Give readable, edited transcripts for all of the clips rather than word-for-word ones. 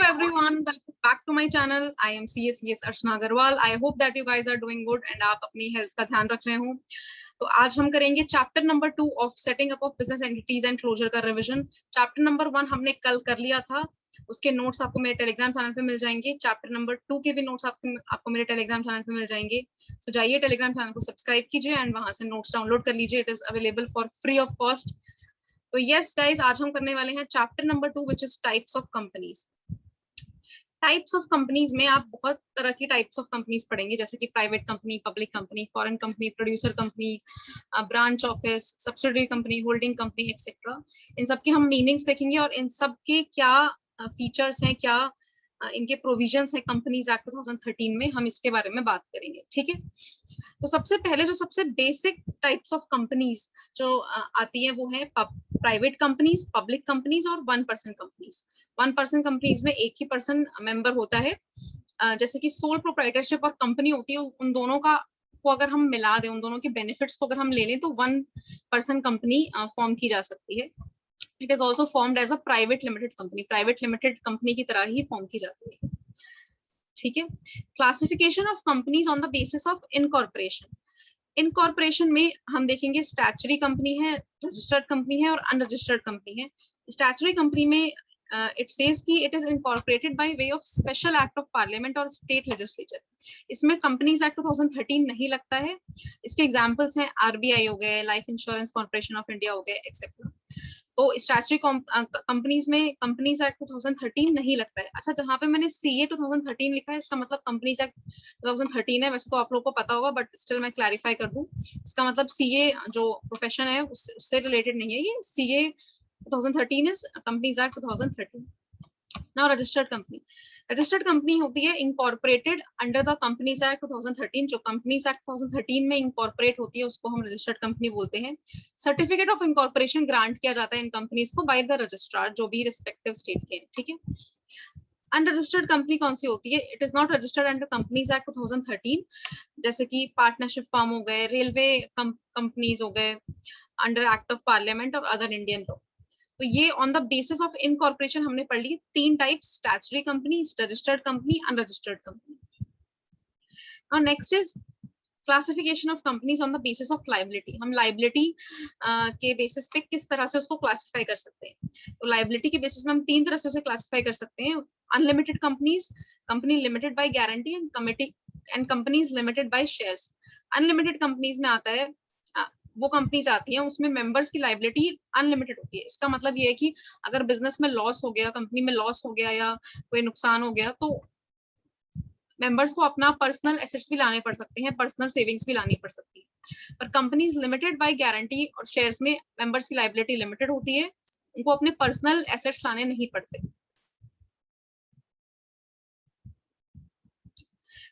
everyone, welcome back to my channel. I am CS Archana Agarwal. I hope that you guys are doing good and आप अपनी health का ध्यान रख रहे हो। तो आज हम करेंगे chapter number 2 of setting up of business entities and closure का रिवीजन। चैप्टर नंबर 1 हमने कल कर लिया था, उसके नोट्स आपको मेरे टेलीग्राम चैनल पे मिल जाएंगे। चैप्टर नंबर 2 के भी नोट्स आपको मेरे टेलीग्राम चैनल पे मिल जाएंगे। तो जाइए टेलीग्राम चैनल को सब्सक्राइब कीजिए एंड वहां से नोट्स डाउनलोड कर लीजिए। It is available for free of cost. तो यस गाइस, आज हम करने वाले हैं chapter number 2 which is types of companies. Types of companies में आप बहुत तरह की टाइप्स ऑफ कंपनीज पढ़ेंगे, जैसे कि private company, public company, foreign company, producer company, branch office, subsidiary company, holding company etcetera. इन सब के हम मीनिंग्स देखेंगे और इन सब के क्या फीचर्स हैं, क्या इनके प्रोविजंस हैं कंपनीज एक्ट 2013 में, हम इसके बारे में बात करेंगे। ठीक है, तो सबसे पहले जो सबसे बेसिक टाइप्स ऑफ कंपनीज जो आती है वो है प्राइवेट कंपनीज, पब्लिक कंपनीज और 1% कंपनीज। 1% कंपनीज में एक ही पर्सन मेंबर होता है। जैसे कि सोल प्रोप्राइटरशिप और कंपनी होती है, उन दोनों का को अगर हम मिला दें, उन दोनों के बेनिफिट्स को अगर हम ले लें तो 1% कंपनी फॉर्म की जा सकती है। It is also formed as a private limited company. Private limited company की तरह ही फॉर्म की जाती है। ठीक है, classification of companies on the basis of incorporation. Incorporation में हम देखेंगे स्टैच्यूटरी कंपनी है, रजिस्टर्ड कंपनी है और अनरजिस्टर्ड कंपनी है। स्टैच्यूटरी कंपनी में इट सेज कि it is incorporated by way of special act of parliament और स्टेट लेजिस्लेचर। इसमें कंपनीज एक्ट 2013 नहीं लगता है। इसके एग्जांपल्स हैं आरबीआई हो गए, life insurance corporation of India हो गए एक्सेट्रा। तो स्टैच्यूटरी कंपनीज में कंपनीज एक्ट 2013 नहीं लगता है। अच्छा, जहां पे मैंने सीए 2013 लिखा है, इसका मतलब कंपनीज एक्ट 2013 है। वैसे तो आप लोगों को पता होगा, बट स्टिल मैं क्लैरिफाई कर दूं। इसका मतलब सीए जो प्रोफेशन है उससे रिलेटेड नहीं है। ये CA 2013 is companies act 2013। Now registered company. Registered company होती है incorporated under the companies act 2013। जो कंपनीज एक्ट 2013 में इनकॉर्पोरेट होती है उसको हम रजिस्टर्ड कंपनी बोलते हैं। सर्टिफिकेट ऑफ इनकॉर्पोरेशन ग्रांट किया जाता है इन कंपनीज को बाय द रजिस्ट्रार, जो भी रिस्पेक्टिव स्टेट के। ठीक है, अनरजिस्टर्ड कंपनी कौन सी होती है? It is not registered under companies act 2013। जैसे कि पार्टनरशिप फर्म हो गए, रेलवे कंपनीज हो गए अंडर एक्ट ऑफ पार्लियामेंट और अदर इंडियन लॉ। तो ये on the basis of incorporation हमने पढ़ ली 3 types: statutory company, registered company, unregistered company. और next is classification of companies on the basis of liability. हम लायबिलिटी के बेसिस पे किस तरह से उसको क्लासिफाई कर सकते हैं? तो लायबिलिटी के बेसिस में हम 3 तरह से उसे क्लासिफाई कर सकते हैं। Unlimited companies, company limited by guarantee and committee and companies limited by shares. Unlimited companies में आता है वो कंपनीज आती हैं उसमें मेंबर्स की लायबिलिटी अनलिमिटेड होती है। इसका मतलब ये है कि अगर बिजनेस में लॉस हो गया, कंपनी में लॉस हो गया या कोई नुकसान हो गया, तो मेंबर्स को अपना पर्सनल एसेट्स भी लाने पड़ सकते हैं, पर्सनल सेविंग्स भी लानी पड़ सकती है। पर कंपनीज लिमिटेड बाय गारंटी और शेयर्स में मेंबर्स की लायबिलिटी लिमिटेड होती है, उनको अपने पर्सनल एसेट्स लाने नहीं पड़ते।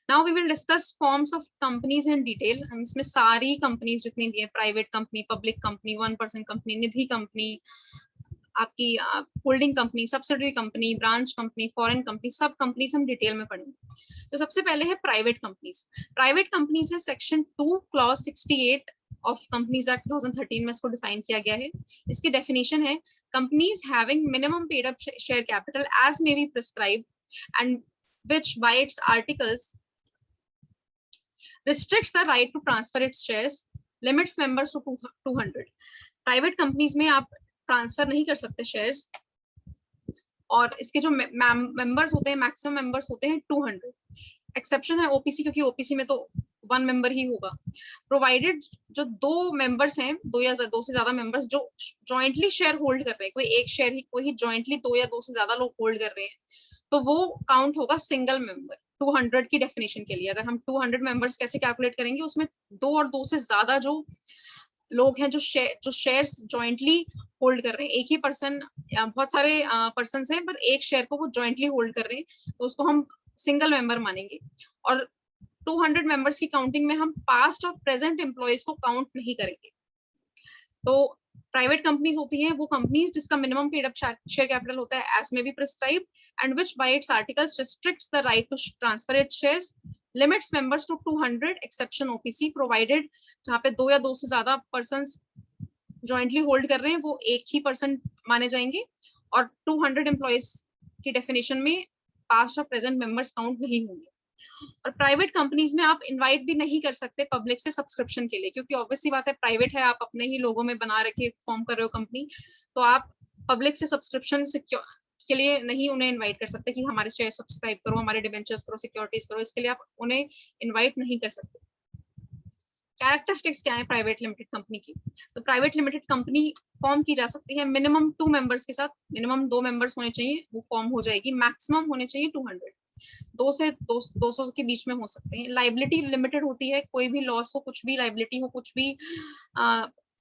Now we will discuss forms of companies in detail। हम इसमें सारी कंपनीज जितनी भी है, private company, public company, 1% company, Nidhi company, आपकी holding company, subsidiary company, branch company, foreign company, सब कंपनीज हम डिटेल में पढ़ेंगे। तो सबसे पहले है प्राइवेट कंपनीज। प्राइवेट कंपनीज है section 2 clause 68 of companies act 2013 में इसको डिफाइन किया गया है। इसकी डेफिनेशन है companies having minimum paid up share capital as may be prescribed and which by its articles restricts the right to transfer its shares, limits members to 200। Private companies में आप transfer नहीं कर सकते शेयर्स, और इसके जो members होते हैं, मैक्सिमम मेंबर्स होते हैं 200। एक्सेप्शन है ओपीसी, क्योंकि ओपीसी में तो 1 मेंबर ही होगा। प्रोवाइडेड जो 2 मेंबर्स हैं, 2 या 2 से ज्यादा मेंबर्स जो जॉइंटली शेयर होल्ड कर रहे हैं, कोई एक शेयर ही, कोई जॉइंटली 2 या 2 से ज्यादा लोग होल्ड कर रहे हैं, तो वो काउंट होगा सिंगल मेंबर। 200 की डेफिनेशन के लिए अगर हम 200 मेंबर्स कैसे कैलकुलेट करेंगे, उसमें 2 और 2 से ज्यादा जो लोग हैं जो शेयर्स जॉइंटली होल्ड कर रहे हैं, एक ही पर्सन, बहुत सारे पर्सन हैं पर एक शेयर को वो जॉइंटली होल्ड कर रहे हैं, तो उसको हम सिंगल मेंबर मानेंगे। और 200 मेंबर्स की काउंटिंग में हम पास्ट और प्रेजेंट एम्प्लॉयज को काउंट नहीं करेंगे। तो प्राइवेट कंपनीज होती हैं वो कंपनीज जिसका minimum paid up share capital होता है as may be prescribed and which by its articles restricts the right to transfer its shares, limits members to 200 exception OPC. Provided जहां पे 2 या 2 से ज्यादा पर्संस जॉइंटली होल्ड कर रहे हैं वो एक ही पर्सन माने जाएंगे। और 200 एम्प्लॉयज की डेफिनेशन में पास्ट और प्रेजेंट मेंबर्स काउंट नहीं होंगे। और प्राइवेट कंपनीज में आप इनवाइट भी नहीं कर सकते पब्लिक से सब्सक्रिप्शन के लिए, क्योंकि ऑब्वियसली बात है प्राइवेट है, आप अपने ही लोगों में बना रखे फॉर्म कर रहे हो कंपनी, तो आप पब्लिक से सब्सक्रिप्शन के लिए नहीं उन्हें इनवाइट कर सकते कि हमारे शेयर सब्सक्राइब करो, हमारे डिबेंचर्स करो, सिक्योरिटीज करो, इसके लिए आप उन्हें इनवाइट नहीं कर सकते। कैरेक्टरिस्टिक्स क्या है प्राइवेट लिमिटेड कंपनी की? तो प्राइवेट लिमिटेड कंपनी फॉर्म की जा सकती है मिनिमम 2 मेंबर्स के साथ, मिनिमम 2 मेंबर्स होने चाहिए, वो फॉर्म हो जाएगी। मैक्सिमम होने चाहिए 200, 2 से 200 के बीच में हो सकते हैं। लाइबिलिटी लिमिटेड होती है, कोई भी लॉस हो, कुछ भी लाइबिलिटी हो, कुछ भी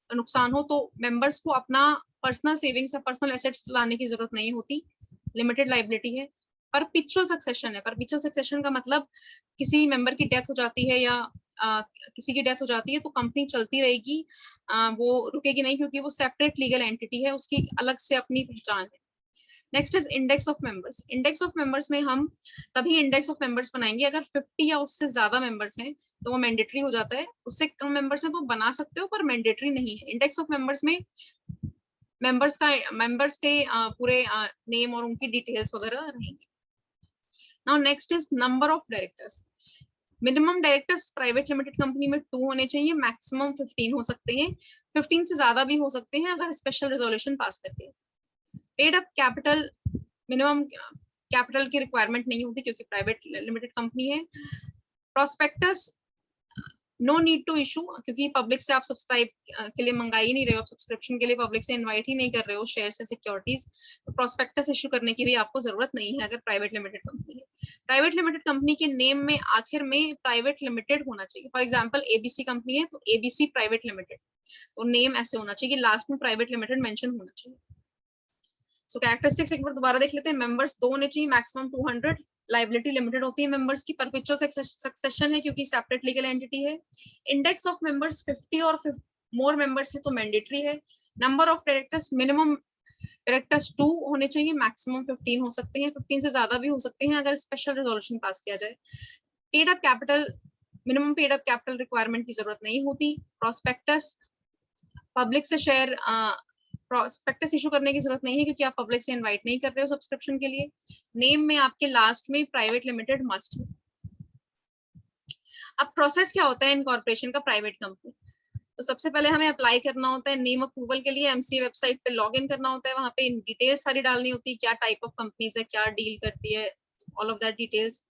नुकसान हो, तो मेंबर्स को अपना पर्सनल सेविंग्स या पर्सनल एसेट्स लाने की जरूरत नहीं होती, लिमिटेड लाइबिलिटी है। परपिचुअल सक्सेशन है। परपिचुअल सक्सेशन का मतलब किसी मेंबर की डेथ हो जाती है या किसी की डेथ हो जाती है तो कंपनी चलती रहेगी, वो रुकेगी नहीं, क्योंकि वो सेपरेट लीगल एंटिटी है, उसकी अलग से अपनी पहचान है। Next is index of members. Index of members में हम तभी इंडेक्स ऑफ मेंबर्स बनाएंगे अगर 50 या उससे ज्यादा मेंबर्स हैं, तो वो मैंडेटरी हो जाता है। उससे कम मेंबर्स हैं तो बना सकते हो, पर मैंडेटरी नहीं है। इंडेक्स ऑफ मेंबर्स में मेंबर्स के पूरे नेम और उनकी डिटेल्स वगैरह रहेंगी। Now next is number of directors. Minimum directors private limited company में 2 होने चाहिए, मैक्सिमम 15 हो सकते हैं, 15 से ज्यादा भी हो सकते हैं अगर स्पेशल रेजोल्यूशन पास करते हैं। Paid up capital, minimum capital की रिक्वायरमेंट नहीं होती क्योंकि प्राइवेट लिमिटेड कंपनी है। Prospectus no need to issue, क्योंकि पब्लिक से आप सब्सक्राइब के लिए मंगा ही नहीं रहे हो, आप सब्सक्रिप्शन के लिए पब्लिक से इनवाइट ही नहीं कर रहे हो शेयर से सिक्योरिटीज, तो प्रोस्पेक्टस इशू करने की भी आपको जरूरत नहीं है अगर प्राइवेट लिमिटेड कंपनी है। प्राइवेट लिमिटेड कंपनी के नेम में आखिर में प्राइवेट लिमिटेड होना चाहिए। फॉर एग्जाम्पल एबीसी कंपनी है तो एबीसी प्राइवेट लिमिटेड, तो नेम ऐसे होना चाहिए कि लास्ट में प्राइवेट लिमिटेड मेंशन होना चाहिए। सो कैरेक्टरिस्टिक्स एक बार दोबारा देख लेते हैं। मेंबर्स 2 होने चाहिए, मैक्सिमम 200। लाइबिलिटी लिमिटेड होती है मेंबर्स की। परपेचुअल सक्सेशन है क्योंकि सेपरेट लीगल एंटिटी है। इंडेक्स ऑफ मेंबर्स 50 और मोर मेंबर्स है तो मैंडेटरी है। Number of directors, minimum directors 2 होने चाहिए, मैक्सिमम 15 हो सकते हैं, 15 से ज्यादा भी हो सकते हैं अगर स्पेशल रेजोल्यूशन पास किया जाए। Paid up capital, minimum paid up capital requirement की जरूरत नहीं होती। प्रोस्पेक्टस, पब्लिक से शेयर प्रोस्पेक्टस इशू करने की जरूरत नहीं है क्योंकि आप पब्लिक से इनवाइट नहीं कर रहे हो सब्सक्रिप्शन के लिए। नेम में आपके लास्ट में प्राइवेट लिमिटेड मस्ट है। अब प्रोसेस क्या होता है इनकॉर्पोरेशन का प्राइवेट कंपनी? तो सबसे पहले हमें अप्लाई करना होता है नेम अप्रूवल के लिए, एमसीए वेबसाइट पे लॉग इन करना होता है, वहां पे डिटेल्स सारी डालनी होती है, क्या टाइप ऑफ कंपनीज है, क्या डील करती है, all of that details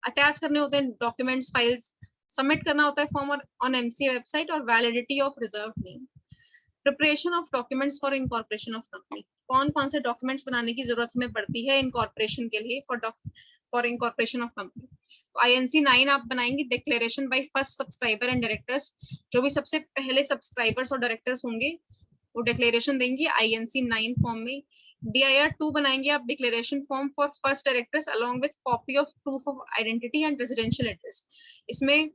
attach करने होते हैं, डॉक्यूमेंट्स फाइल्स सबमिट करना होता है फॉर्म ऑन एमसीए वेबसाइट, और validity of reserve name. Preparation of documents for incorporation of company. कौन कौन से डॉक्यूमेंट्स बनाने की जरूरत हमें पड़ती है इनकॉर्पोरेशन के लिए फॉर इनकॉर्पोरेशन ऑफ कंपनी? तो INC 9 आप बनाएंगे, declaration by first subscriber and directors. जो भी सबसे पहले सब्सक्राइबर्स और डायरेक्टर्स होंगे वो डिक्लेरेशन देंगे INC 9 फॉर्म में। DIR 2 बनाएंगे आप, declaration form for first directors along with copy of proof of identity and residential address. इसमें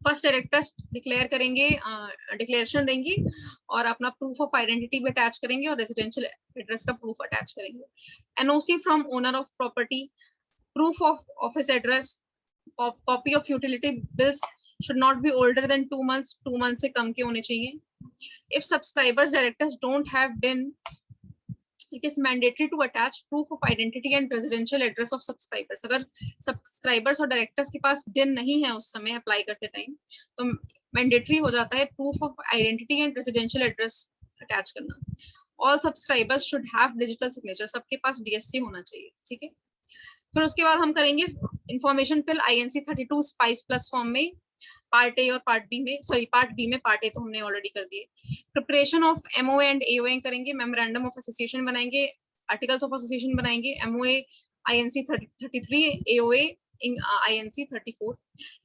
फर्स्ट डायरेक्टर्स डिक्लेयर करेंगे, डिक्लेरेशन देंगे और अपना प्रूफ ऑफ आइडेंटिटी भी अटैच करेंगे और रेजिडेंशियल एड्रेस का प्रूफ अटैच करेंगे। NOC from owner of property, proof of office address, copy of utility bills should not be older than 2 months, 2 months से कम के होने चाहिए. If subscribers directors don't have DIN, it is mandatory to attach proof of identity and residential address of subscribers. अगर subscribers और directors के पास DIN नहीं है उस समय अप्लाई करते टाइम, तो mandatory हो जाता है proof of identity and residential address attach करना. All subscribers should have digital signature. सबके पास DSC होना चाहिए, ठीक है. फिर उसके बाद हम करेंगे information fill INC 32 spice plus form में, पार्ट ए और पार्ट बी में, सॉरी पार्ट बी में, पार्ट ए तो हमने ऑलरेडी कर दिए। Preparation of MOA and AOA करेंगे, मेमोरेंडम ऑफ एसोसिएशन बनाएंगे, आर्टिकल्स ऑफ एसोसिएशन बनाएंगे, MOA INC 33, AOA INC 34।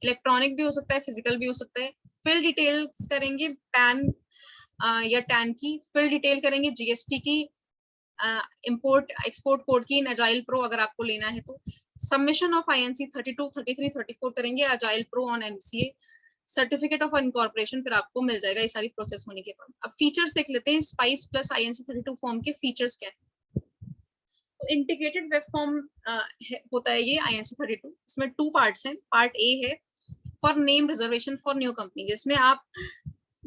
Electronic भी हो सकता है, फिजिकल भी हो सकता है। फिल डिटेल्स करेंगे पैन या टैन की, फिल डिटेल करेंगे GST की, इंपोर्ट एक्सपोर्ट कोड की, एजाइल प्रो अगर आपको लेना है तो। सबमिशन ऑफ INC 32, 33, 34 करेंगे, agile pro on MCA, certificate of incorporation फिर आपको मिल जाएगा ये सारी प्रोसेस होने के बाद। अब फीचर्स देख लेते हैं स्पाइस प्लस INC 32 फॉर्म के फीचर्स क्या है। तो इंटीग्रेटेड वेब फॉर्म होता है ये INC 32। इसमें 2 पार्ट्स हैं। पार्ट ए है for name reservation for new company, जिसमें आप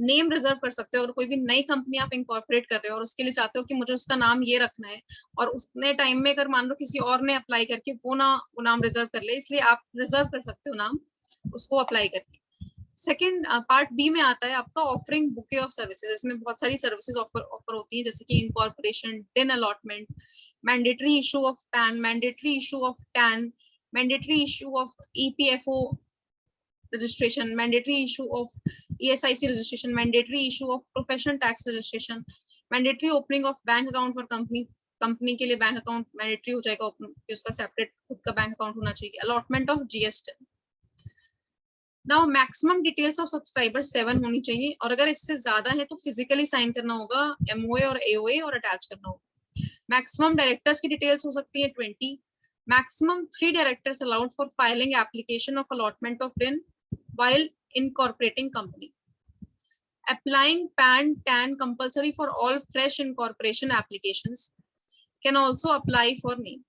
नेम रिजर्व कर सकते हो। और कोई भी नई कंपनी आप इंकॉर्पोरेट कर रहे हो और उसके लिए चाहते हो कि मुझे उसका नाम ये रखना है, और उसने टाइम में अगर मान लो किसी और ने अप्लाई करके वो नाम रिजर्व कर ले, इसलिए आप रिजर्व कर सकते हो नाम उसको अप्लाई करके। सेकेंड पार्ट बी में आता है आपका ऑफरिंग बुके ऑफ सर्विसेज। इसमें बहुत सारी सर्विसेज ऑफर होती है, जैसे कि इनकॉर्पोरेशन, डिन allotment, mandatory issue of pan, mandatory issue of tan, mandatory issue of EPFO registration, mandatory issue of ESIC registration, mandatory issue of professional tax registration, mandatory opening of bank account for company के लिए bank account mandatory हो जाएगा, उसका separate खुद का bank account होना चाहिए। Allotment of GST। Now maximum details of subscriber 7 होनी चाहिए, और अगर इससे ज्यादा है तो फिजिकली साइन करना होगा, MOA और AOA, और अटैच करना होगा। मैक्सिमम डायरेक्टर्स की डिटेल्स हो सकती है 20। Maximum 3 directors allowed for filing application of allotment of डिन while incorporating company. Applying PAN, TAN compulsory for all fresh incorporation applications, can also apply for name.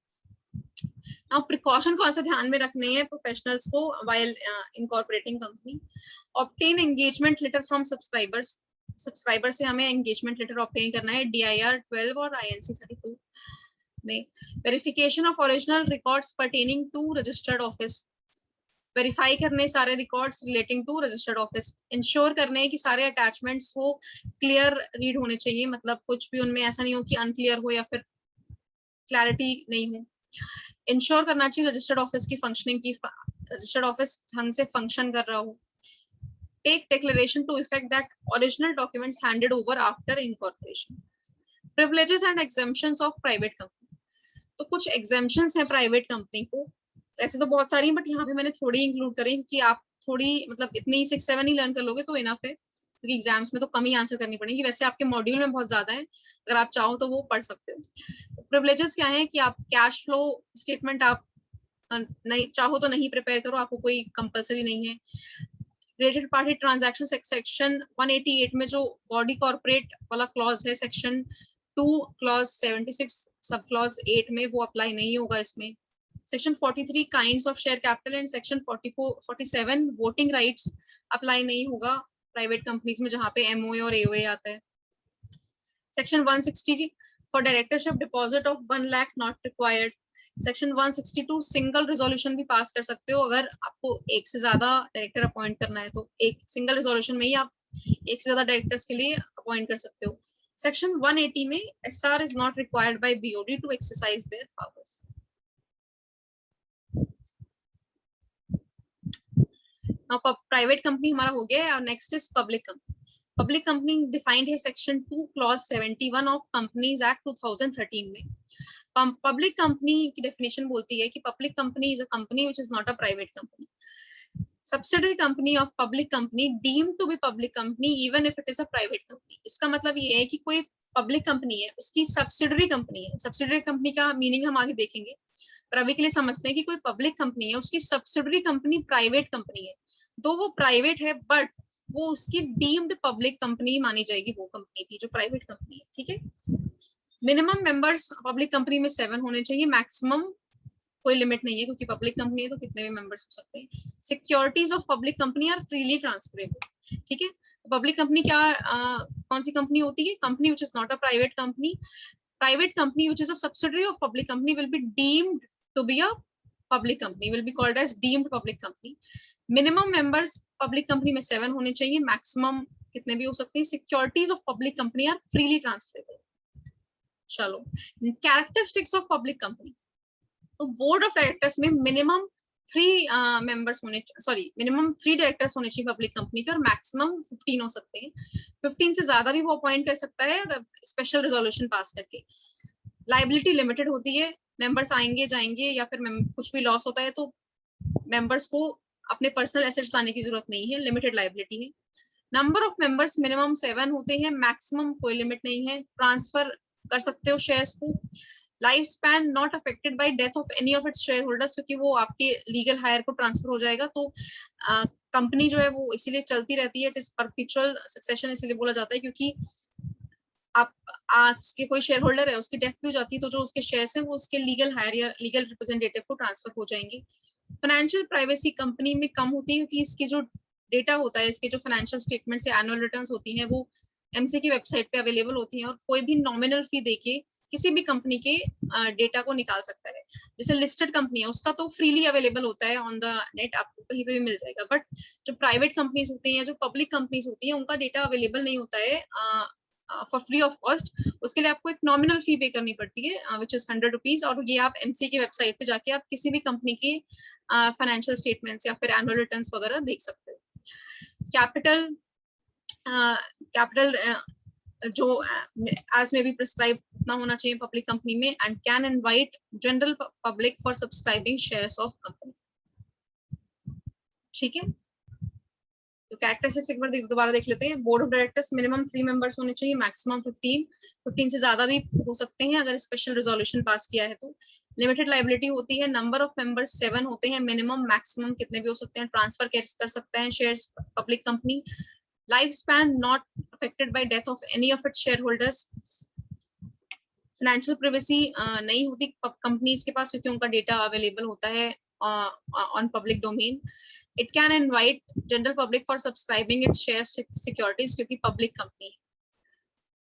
Now precaution कौन सा ध्यान में रखने हैं प्रोफेशनल्स को while incorporating company? Obtain engagement letter from subscribers. Subscriber से हमें engagement letter obtain करना है DIR 12 और INC 32 में। Verification of original records pertaining to registered office. Verify करने सारे records relating to registered office. Ensure करने कि सारे अटैचमेंट्स वो क्लियर रीड होने चाहिए, मतलब कुछ भी उनमें ऐसा नहीं हो कि अनक्लियर हो या फिर क्लैरिटी नहीं हो। इंश्योर करना चाहिए रजिस्टर्ड ऑफिस की फंक्शनिंग की, रजिस्टर्ड ऑफिस ढंग से फंक्शन कर रहा हो। Take declaration to effect that original documents handed over after incorporation. Privileges and exemptions of private company. तो कुछ एग्जेम्पशंस हैं प्राइवेट कंपनी को, ऐसे तो बहुत सारी, बट यहाँ पे मैंने थोड़ी इंक्लूड करी कि आप थोड़ी मतलब इतनी 6-7 ही लर्न कर लोगे तो इनफ है, क्योंकि एग्जाम्स में तो कम ही आंसर करनी पड़ेगी। वैसे आपके मॉड्यूल में बहुत ज्यादा है, अगर आप चाहो तो वो पढ़ सकते हो। तो प्रिविलेजेस क्या है कि आप कैश फ्लो स्टेटमेंट आप नहीं चाहो तो नहीं प्रिपेयर करो, आपको कोई कंपलसरी नहीं है। रिलेटेड पार्टी ट्रांजैक्शन सेक्शन 188 में जो बॉडी कॉर्पोरेट वाला क्लॉज है, सेक्शन 2 क्लॉज 76 सब क्लॉज 8 में वो अप्लाई नहीं होगा इसमें। Section 43 kinds of share capital and section 47 voting rights apply नहीं होगा प्राइवेट कंपनीज में जहां पे MOA और AOA आता है। Section 160 for directorship deposit of 1 lakh not required. Section 162 single resolution भी पास कर सकते हो, अगर आपको एक से ज्यादा डायरेक्टर अपॉइंट करना है तो एक सिंगल रिजोल्यूशन में ही आप एक से ज्यादा डायरेक्टर्स के लिए अपॉइंट कर सकते हो। सेक्शन 180 में SR is not required by BOD to exercise their powers. Private company हमारा हो गया। Next is public company. Public company defined है section 2 clause 71 of companies act 2013 में। पब्लिक कंपनी की डेफिनेशन बोलती है कि public company is a company which is not a private company. Subsidiary company of public company deemed to be public company even if it is a private company. इसका मतलब ये है कि कोई पब्लिक कंपनी है, उसकी सब्सिडरी कंपनी है। Subsidiary company का मीनिंग हम आगे देखेंगे, पर अभी के लिए समझते हैं कि कोई पब्लिक कंपनी है, उसकी सब्सिडरी कंपनी प्राइवेट कंपनी है, तो वो प्राइवेट है बट वो उसकी डीम्ड पब्लिक कंपनी मानी जाएगी, वो कंपनी भी जो प्राइवेट कंपनी है। ठीक है। मिनिमम मेंबर्स पब्लिक कंपनी में 7 होने चाहिए, मैक्सिमम कोई लिमिट नहीं है, क्योंकि पब्लिक कंपनी है तो कितने भी मेंबर्स हो सकते हैं। Securities of public company are freely transferable. ठीक है। पब्लिक कंपनी क्या कौन सी कंपनी होती है? Company which is not a private company. Private company which is a subsidiary of public company will be deemed to be a public company, will be called as deemed public company. Minimum members public company में 7 होने चाहिए, maximum कितने भी हो सकते हैं। Securities of public company are freely transferable. चलो, characteristics of public company. तो बोर्ड ऑफ डायरेक्टर्स में मिनिमम 3 मेंबर्स होने, मिनिमम 3 डायरेक्टर्स होने चाहिए पब्लिक कंपनी के, और मैक्सिमम 15 हो सकते हैं। 15 से ज्यादा भी वो अपॉइंट कर सकता है स्पेशल रेजोल्यूशन पास करके। लाइबिलिटी लिमिटेड होती है, मेंबर्स आएंगे जाएंगे या फिर कुछ भी लॉस होता है तो मेंबर्स को अपने पर्सनल एसेट्स लाने की जरूरत नहीं है, लिमिटेड लाइबिलिटी है। नंबर ऑफ मेंबर्स मिनिमम 7 होते हैं, मैक्सिमम कोई लिमिट नहीं है, ट्रांसफर कर सकते हो शेयर्स को। Life span not affected by death of any of its share holders, क्योंकि वो आपके लीगल हायर को ट्रांसफर हो जाएगा, तो कंपनी जो है वो इसीलिए चलती रहती है। इट इज परपेचुअल सक्सेशन इसलिए बोला जाता है, क्योंकि आप आज के कोई शेयर होल्डर है, उसकी डेथ भी हो जाती है तो जो उसके शेयर्स हैं वो उसके लीगल हायर या लीगल रिप्रेजेंटेटिव को ट्रांसफर हो जाएंगे। फाइनेंशियल प्राइवेसी कंपनी में कम होती है, क्योंकि इसकी जो डेटा होता है, इसके जो फाइनेंशियल स्टेटमेंट्स या एनुअल रिटर्न्स होती हैं वो एमसी की वेबसाइट पे अवेलेबल होती हैं, और कोई भी नॉमिनल फी देके किसी भी कंपनी के डेटा को निकाल सकता है। जैसे लिस्टेड कंपनी है उसका तो फ्रीली अवेलेबल होता है ऑन द नेट, आपको कहीं पे भी मिल जाएगा, बट जो प्राइवेट कंपनीज होती हैं, जो पब्लिक कंपनीज होती हैं, उनका डेटा अवेलेबल नहीं होता है फॉर फ्री ऑफ कॉस्ट। उसके लिए आपको एक नॉमिनल फी पे करनी पड़ती है विच इज 100 रुपीज, और ये आप एमसी की वेबसाइट पे जाके आप किसी भी कंपनी के फाइनेंशियल स्टेटमेंट्स या फिर एनुअल रिटर्न्स वगैरह देख सकते हो। कैपिटल जो एज में भी प्रिस्क्राइब उतना होना चाहिए पब्लिक कंपनी में, and can invite general public for subscribing shares of company. ठीक है, तो कैरेक्टरिस्टिक्स एक बार दोबारा देख लेते हैं। Board of directors minimum 3 members होने चाहिए, मैक्सिमम 15 से ज्यादा भी हो सकते हैं अगर स्पेशल रिजोल्यूशन पास किया है तो। लिमिटेड लाइबिलिटी होती है, नंबर ऑफ मेंबर्स 7 होते हैं, मिनिमम मैक्सिमम कितने भी हो सकते हैं, ट्रांसफर कर सकते हैं shares public company. Life span not affected by death of any of its share holders. Financial privacy नहीं होती कंपनीज के पास क्योंकि उनका डेटा अवेलेबल होता है on public domain. It can invite general public for subscribing its shares securities क्योंकि public company।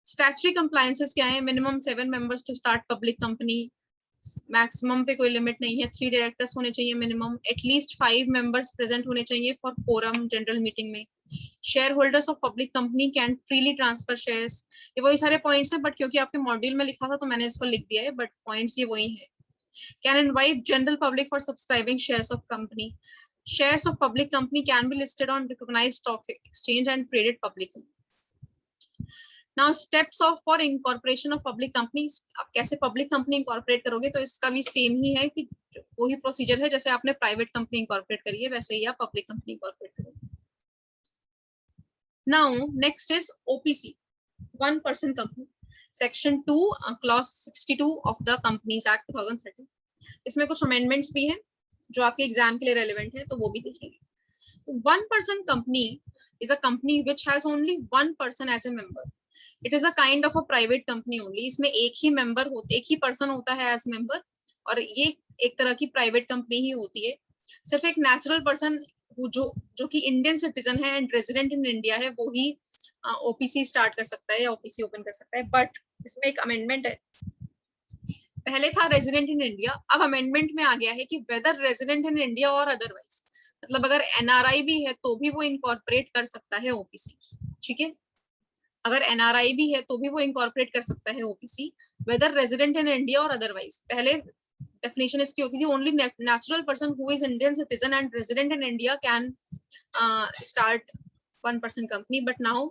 Statutory compliances क्या है? Minimum 7 members to start public company। Maximum पे कोई limit नहीं है। 3 directors होने चाहिए minimum। At least 5 members present होने चाहिए for quorum general meeting में। Shareholders of public company can freely transfer shares। ये वही सारे points हैं, but क्योंकि आपके मॉड्यूल में लिखा था तो मैंने इसको लिख दिया है, but points ये वही है। Can invite general public for subscribing shares of company। Shares of public company can be listed on recognized stock exchange and traded publicly। Now steps of for incorporation of public companies। आप कैसे public company incorporate करोगे, तो इसका भी same ही है कि वही procedure है जैसे आपने प्राइवेट कंपनी incorporate करी है वैसे ही आप पब्लिक कंपनी incorporate करोगे। Now next is OPC, one person company, section 2 clause 62 of the Companies Act 2013। इसमें कुछ amendments भी हैं जो आपके एग्जाम के लिए रेलेवेंट है, तो वो भी देखेंगे। तो 1% company is a company which has only 1 person as a member. It is a kind of a private company only. इसमें एक ही मेंबर होते, एक ही पर्सन होता है एज मेंबर, और ये एक तरह की प्राइवेट कंपनी ही होती है। सिर्फ एक नेचुरल पर्सन जो कि इंडियन सिटीजन है एंड रेजिडेंट इन इंडिया है, वो ही ओपीसी स्टार्ट कर सकता है या ओपीसी ओपन कर सकता है। बट इसमें एक अमेंडमेंट है, पहले था रेजिडेंट इन इंडिया, अब अमेंडमेंट में आ गया है कि वेदर रेजिडेंट इन इंडिया और अदरवाइज, मतलब अगर एनआरआई भी है तो भी वो इनकॉर्पोरेट कर सकता है ओपीसी। ठीक है, अगर एनआरआई भी है तो भी वो इनकॉर्पोरेट कर सकता है OPC, whether resident in India और अदरवाइज। पहले डेफिनेशन इसकी होती थी only natural person who is Indian citizen and resident in India can start 1% company, but now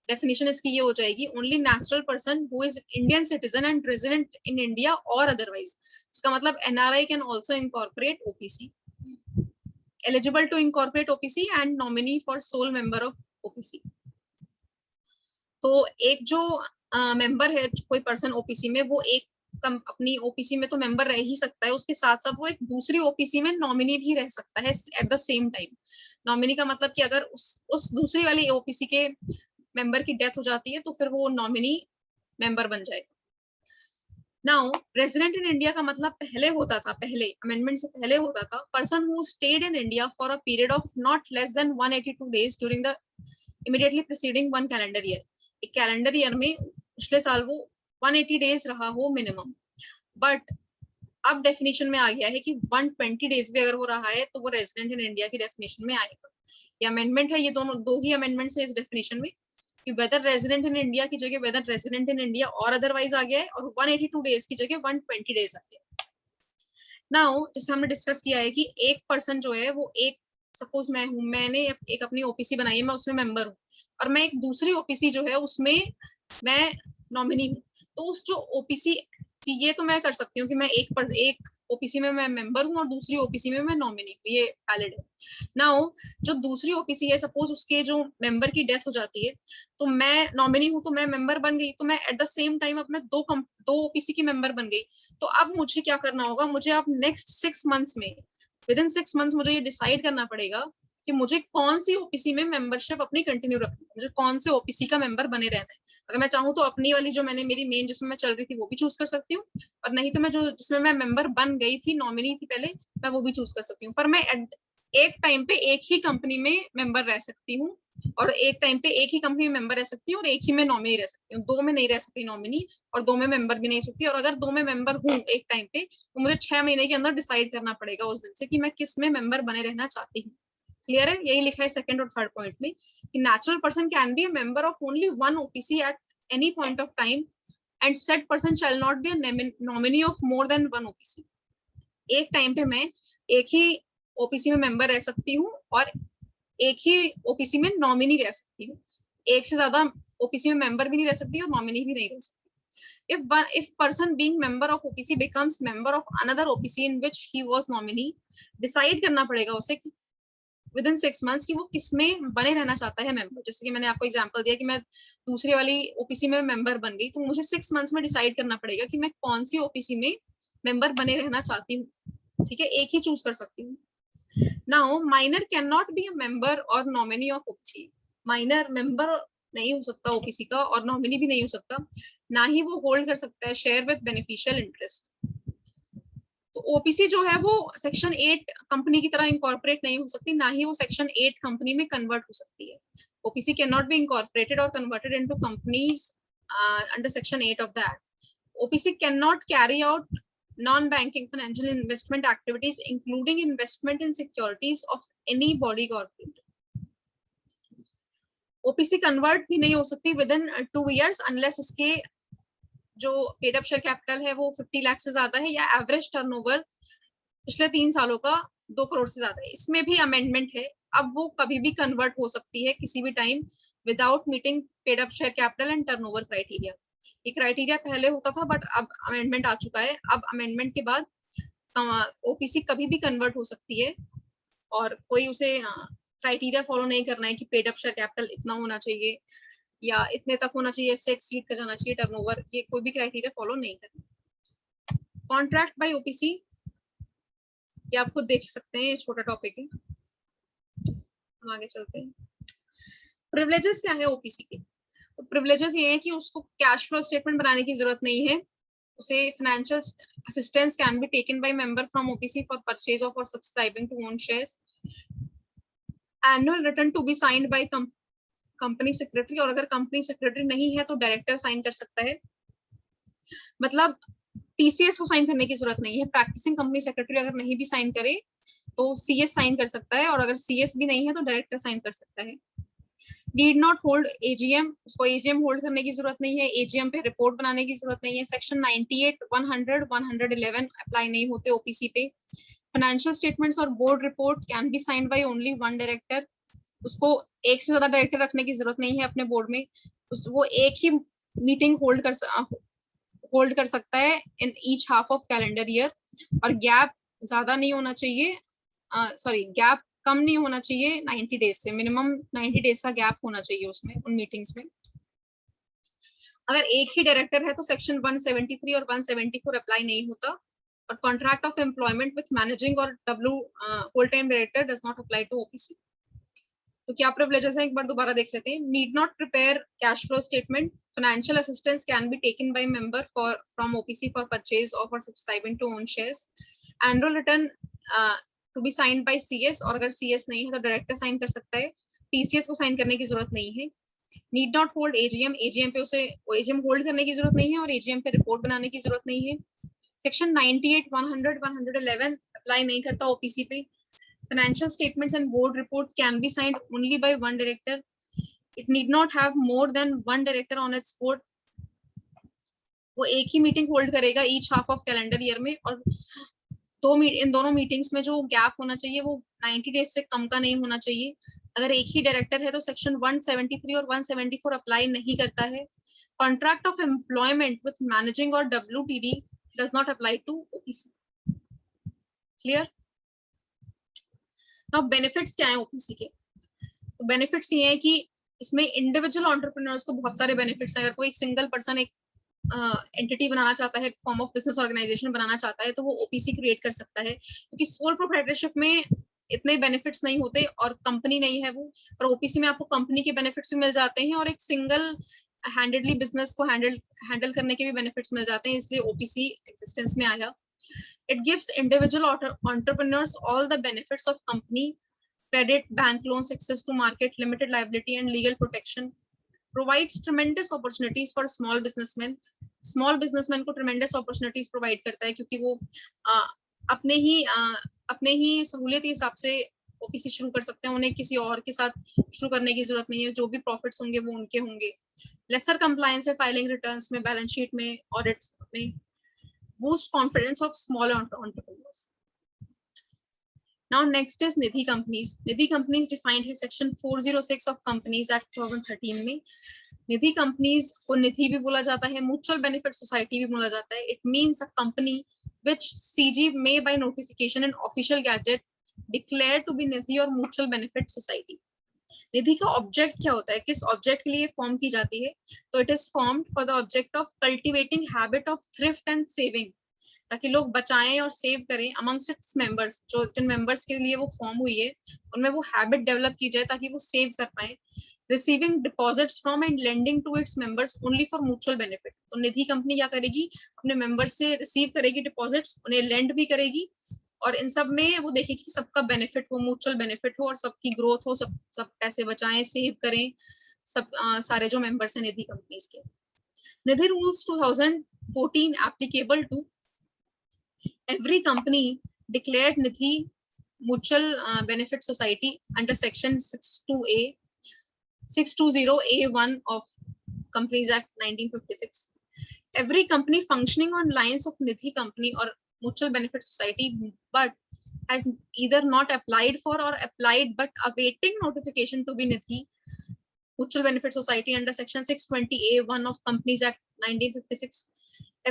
definition इसकी ये हो जाएगी only natural person who is Indian citizen and resident in India और अदरवाइज। इसका मतलब NRI can also incorporate OPC, eligible to incorporate OPC and nominee for sole member of OPC. तो एक जो मेंबर है कोई पर्सन ओपीसी में, वो एक अपनी ओपीसी में तो मेंबर रह ही सकता है, उसके साथ साथ वो एक दूसरी ओपीसी में नॉमिनी भी रह सकता है at the same time. Nominee का मतलब कि अगर उस दूसरी वाली ओपीसी के मेंबर की डेथ हो जाती है तो फिर वो नॉमिनी मेंबर बन जाएगा। नाउ रेजिडेंट इन इंडिया का मतलब पहले होता था, पहले अमेंडमेंट से पहले होता था person who stayed in India for a period of not less then 182 days during the immediately preceding one calendar year. एक कैलेंडर ईयर में पिछले साल वो 180 डेज रहा हो मिनिमम। बट अब डेफिनेशन में आ गया है कि 120 डेज भी अगर हो रहा है तो वो रेजिडेंट इन इंडिया की डेफिनेशन में आएगा। ये अमेंडमेंट है, ये दो ही अमेंडमेंट्स है इस डेफिनेशन में कि वेदर रेजिडेंट इन इंडिया की जगह वेदर रेजिडेंट इन इंडिया और अदरवाइज आ गया है, और 182 डेज की जगह 120 डेज आ गया। नाउ जैसे हमने डिस्कस किया है कि एक पर्सन जो है वो एक, सपोज मैं हूँ, मैंने एक अपनी ओपीसी बनाई है, मैं उसमें मेंबर हूँ, और मैं एक दूसरी ओपीसी जो है उसमें मैं नॉमिनी हूँ, तो उस जो ओपीसी ये तो मैं कर सकती हूँ कि मैं एक ओपीसी में मैं मेंबर हूँ और दूसरी ओपीसी में मैं नॉमिनी हूँ, ये वैलिड है। नाउ जो दूसरी ओपीसी है, सपोज उसके जो मेंबर की डेथ हो जाती है तो मैं नॉमिनी हूँ तो मैं मेंबर बन गई, तो मैं एट द सेम टाइम अपने दो ओपीसी की मेंबर बन गई। तो अब मुझे क्या करना होगा, मुझे अब नेक्स्ट 6 मंथ्स में, विद इन 6 मंथ्स मुझे ये डिसाइड करना पड़ेगा कि मुझे कौन सी ओपीसी में मेंबरशिप अपनी कंटिन्यू रखनी है, मुझे कौन से ओपीसी का मेंबर बने रहना है। अगर मैं चाहूँ तो अपनी वाली जो मैंने मेरी मेन जिसमें मैं चल रही थी वो भी चूज कर सकती हूँ, और नहीं तो मैं जो जिसमें मैं मेंबर बन गई थी, नॉमिनी थी पहले, मैं वो भी चूज कर सकती हूँ। पर मैं एक टाइम पे एक ही कंपनी में मेंबर रह सकती हूँ, और एक टाइम पे एक ही कंपनी में मेंबर रह सकती हूँ और एक ही में नॉमिनी रह सकती हूँ, दो में नहीं रह सकती नॉमिनी, और दो में मेंबर भी नहीं सकती। और अगर दो में मेंबर हूँ एक टाइम पे, तो मुझे 6 महीने के अंदर डिसाइड करना पड़ेगा उस दिन से कि मैं किस में मेंबर बने रहना चाहती हूँ। क्लियर है? यही लिखा है सेकंड और थर्ड पॉइंट में कि natural person can be a member of only one OPC at any point of time and set person shall not be a nominee of more than one OPC. एक time पे मैं एक ही OPC में member रह सकती हूँ और एक ही ओपीसी में नॉमिनी रह सकती हूँ। एक से ज्यादा ओपीसी में मेंबर भी नहीं रह सकती और नॉमिनी भी नहीं रह सकती। If person being member of OPC becomes member of another OPC in which he was nominee, decide करना पड़ेगा उसे कि within 6 months कि वो किसमें बने रहना चाहता है मेंबर। जैसे कि मैंने आपको एग्जांपल दिया कि मैं दूसरी वाली ओपीसी में मेंबर बन गई, तो मुझे 6 मंथ्स में डिसाइड करना पड़ेगा कि मैं कौन सी ओपीसी में मेंबर बने रहना चाहती हूँ। ठीक है, एक ही चूज कर सकती हूँ। Now minor can not be a member और nominee of OPC. Minor member नहीं हो सकता ओपीसी का और नॉमिनी भी नहीं हो सकता, ना ही वो होल्ड कर सकता है शेयर विद बेनिफिशियल इंटरेस्ट। तो ओपीसी जो है वो सेक्शन 8 कंपनी की तरह इंकॉर्पोरेट नहीं हो सकती, ना ही वो सेक्शन 8 कंपनी में कन्वर्ट हो सकती है। OPC can not B incorporated और converted into companies under section 8 of the act. OPC can not carry out non-banking financial investment activities including investment in securities of any body corporate। OPC convert भी नहीं हो सकती with in 2 years unless उसके जो paid up share capital है वो 50 लाख से ज्यादा है या एवरेज टर्नओवर पिछले 3 सालों का 2 करोड़ से ज्यादा है। इसमें भी अमेंडमेंट है, अब वो कभी भी कन्वर्ट हो सकती है किसी भी time without meeting paid up share capital and turnover criteria. ये क्राइटेरिया पहले होता था बट अब अमेंडमेंट आ चुका है। अब अमेंडमेंट के बाद ओपीसी कभी भी कन्वर्ट हो सकती है और कोई उसे क्राइटेरिया फॉलो नहीं करना है कि पेड अप शेयर कैपिटल इतना होना चाहिए या इतने तक होना चाहिए, इससे एक्सीड कर जाना चाहिए टर्नओवर, ये कोई भी क्राइटेरिया फॉलो नहीं करना। कॉन्ट्रैक्ट बाय ओपीसी, ये आप खुद देख सकते हैं, ये छोटा टॉपिक है, हम आगे चलते हैं। प्रिविलेजेस क्या है ओपीसी के? तो प्रिविलेजेस ये है कि उसको कैश फ्लो स्टेटमेंट बनाने की जरूरत नहीं है, उसे financial assistance can be taken by member from OPC for purchase of और subscribing to own shares, annual return to be signed by company secretary, और अगर कंपनी सेक्रेटरी नहीं है तो डायरेक्टर साइन कर सकता है। मतलब टीसीएस को साइन करने की जरूरत नहीं है, प्रैक्टिसिंग कंपनी सेक्रेटरी अगर नहीं भी साइन करे तो सीएस साइन कर सकता है, और अगर सीएस भी नहीं है तो डायरेक्टर साइन कर सकता है। नीड नॉट होल्ड एजीएम, उसको एजीएम होल्ड करने की जरूरत नहीं है, एजीएम पे रिपोर्ट बनाने की जरूरत नहीं है। सेक्शन 98, 100, 111 अप्लाई नहीं होते ओपीसी पे। फाइनेंशियल स्टेटमेंट्स और board report can be signed by only one director, उसको एक से ज्यादा डायरेक्टर रखने की जरूरत नहीं है अपने बोर्ड में, वो एक ही मीटिंग होल्ड कर सकता है in each half of calendar year, और गैप ज्यादा नहीं होना चाहिए, गैप कम नहीं होना चाहिए 90 डेज से, मिनिमम 90 डेज का गैप होना चाहिए उसमें, उन मीटिंग्स में। अगर एक ही डायरेक्टर है तो सेक्शन 173 और 174 अप्लाई नहीं होता, और contract of employment with managing और W full time director does not apply to OPC. तो क्या प्रिविलेजेस है, एक बार दोबारा देख लेते हैं। Need not prepare cash flow statement, financial assistance can be taken by member for from OPC for purchase of और subscribing to own shares, annual return to be signed by CS, और अगर CS नहीं है तो director sign कर सकता है, TCS को साइन करने की जरूरत नहीं है। Need not hold AGM, AGM पे उसे एजीएम होल्ड करने की जरूरत नहीं है और एजीएम पे रिपोर्ट बनाने की जरूरत नहीं है। सेक्शन 98, 100, 111 अप्लाई नहीं करता ओपीसी पे। Financial statements and board report can be signed only by one director. It need not have more than one director on its board. वो एक ही मीटिंग होल्ड करेगा each half of calendar year में, और इन दोनों meetings में जो gap होना चाहिए वो 90 डेज से कम का नहीं होना चाहिए। अगर एक ही डायरेक्टर है तो सेक्शन 173 और 174 अप्लाई नहीं करता है। Contract of employment with managing और WTD does not apply to OPC. Clear? Now benefits क्या है ओपीसी के? तो बेनिफिट्स ये है कि इसमें इंडिविजुअल एंटरप्रेन्योर्स को बहुत सारे बेनिफिट्स हैं। अगर कोई सिंगल पर्सन एक एंटिटी बनाना चाहता है, फॉर्म ऑफ बिजनेस ऑर्गेनाइजेशन बनाना चाहता है, तो वो ओपीसी क्रिएट कर सकता है, क्योंकि सोल प्रोप्राइटरशिप में इतने बेनिफिट्स नहीं होते और कंपनी नहीं है वो, पर ओपीसी में आपको कंपनी के बेनिफिट्स भी मिल जाते हैं और एक सिंगल हैंडेडली बिजनेस को हैंडल करने के भी बेनिफिट्स मिल जाते हैं, इसलिए ओपीसी एग्जिस्टेंस में आया। It gives individual entrepreneurs all the benefits of company credit, bank loans, access to market, limited liability and legal protection. Provides tremendous opportunities for small businessmen. Small businessmen को tremendous opportunities provide करता है क्योंकि वो अपने ही सहूलियत के हिसाब से OPC शुरू कर सकते हैं, उन्हें किसी और के साथ शुरू करने की जरूरत नहीं है, जो भी प्रॉफिट्स होंगे वो उनके होंगे. लेसर कंप्लायंस है फाइलिंग रिटर्न्स में, बैलेंस शीट में, ऑडिट्स में. Boost confidence of small entrepreneurs. Now next is Nidhi companies. Nidhi companies defined है section 406 of Companies Act 2013 में. Nidhi companies को निधि भी बोला जाता है, mutual benefit society भी बोला जाता है. It means a company which CG may by notification and official gazette declare to be निधि और mutual benefit society. निधि का ऑब्जेक्ट क्या होता है, किस ऑब्जेक्ट के लिए फॉर्म की जाती है? तो it is formed for the object of cultivating habit of thrift and saving, ताकि लोग बचाएं और सेव करें अमंगस्ट इट्स मेंबर्स. जो जिन मेंबर्स के लिए वो फॉर्म हुई है उनमें वो हैबिट डेवलप की जाए ताकि वो सेव कर पाए. Receiving deposits from and lending to its members only for mutual benefit. तो निधि कंपनी क्या करेगी, अपने मेंबर्स से रिसीव करेगी डिपॉजिट्स, उन्हें लेंड भी करेगी और इन सब में वो देखेगी कि सबका बेनिफिट हो, म्यूचुअल बेनिफिट हो और सबकी ग्रोथ हो, सब पैसे बचाएं, सेव करें, सब सारे जो मेंबर्स हैं निधि कंपनीज के. Nidhi rules 2014 applicable to every company declared Nidhi mutual benefit society under section 620A1 of Companies Act 1956. Every company functioning on lines of Nidhi company or mutual benefit society but has either not applied for or applied but awaiting notification to be Nidhi mutual benefit society under section 620A1 of Companies Act 1956.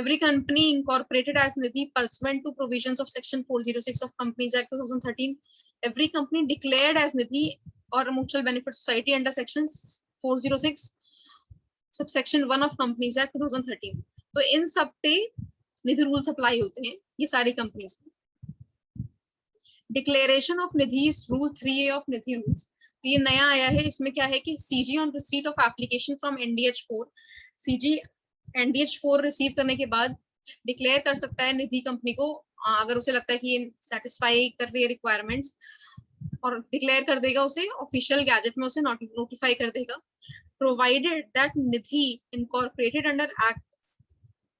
Every company incorporated as Nidhi pursuant to provisions of section 406 of Companies Act 2013. Every company declared as Nidhi or a mutual benefit society under section 406 subsection 1 of Companies Act 2013. तो इन सब पे निधि rules apply होते हैं ये सारी companies को. Declaration of Nidhis rule 3A of Nidhi rules. तो ये नया आया है, इसमें क्या है कि CG on receipt of application from NDH4, CG NDH4 receive करने के बाद डिक्लेयर कर सकता है निधि कंपनी को, अगर उसे लगता है कि ये सेटिस्फाई कर रही है रिक्वायरमेंट्स, और डिक्लेयर कर देगा, उसे ऑफिशियल गैजेट में उसे नोटिफाई कर देगा. Provided that Nidhi incorporated under act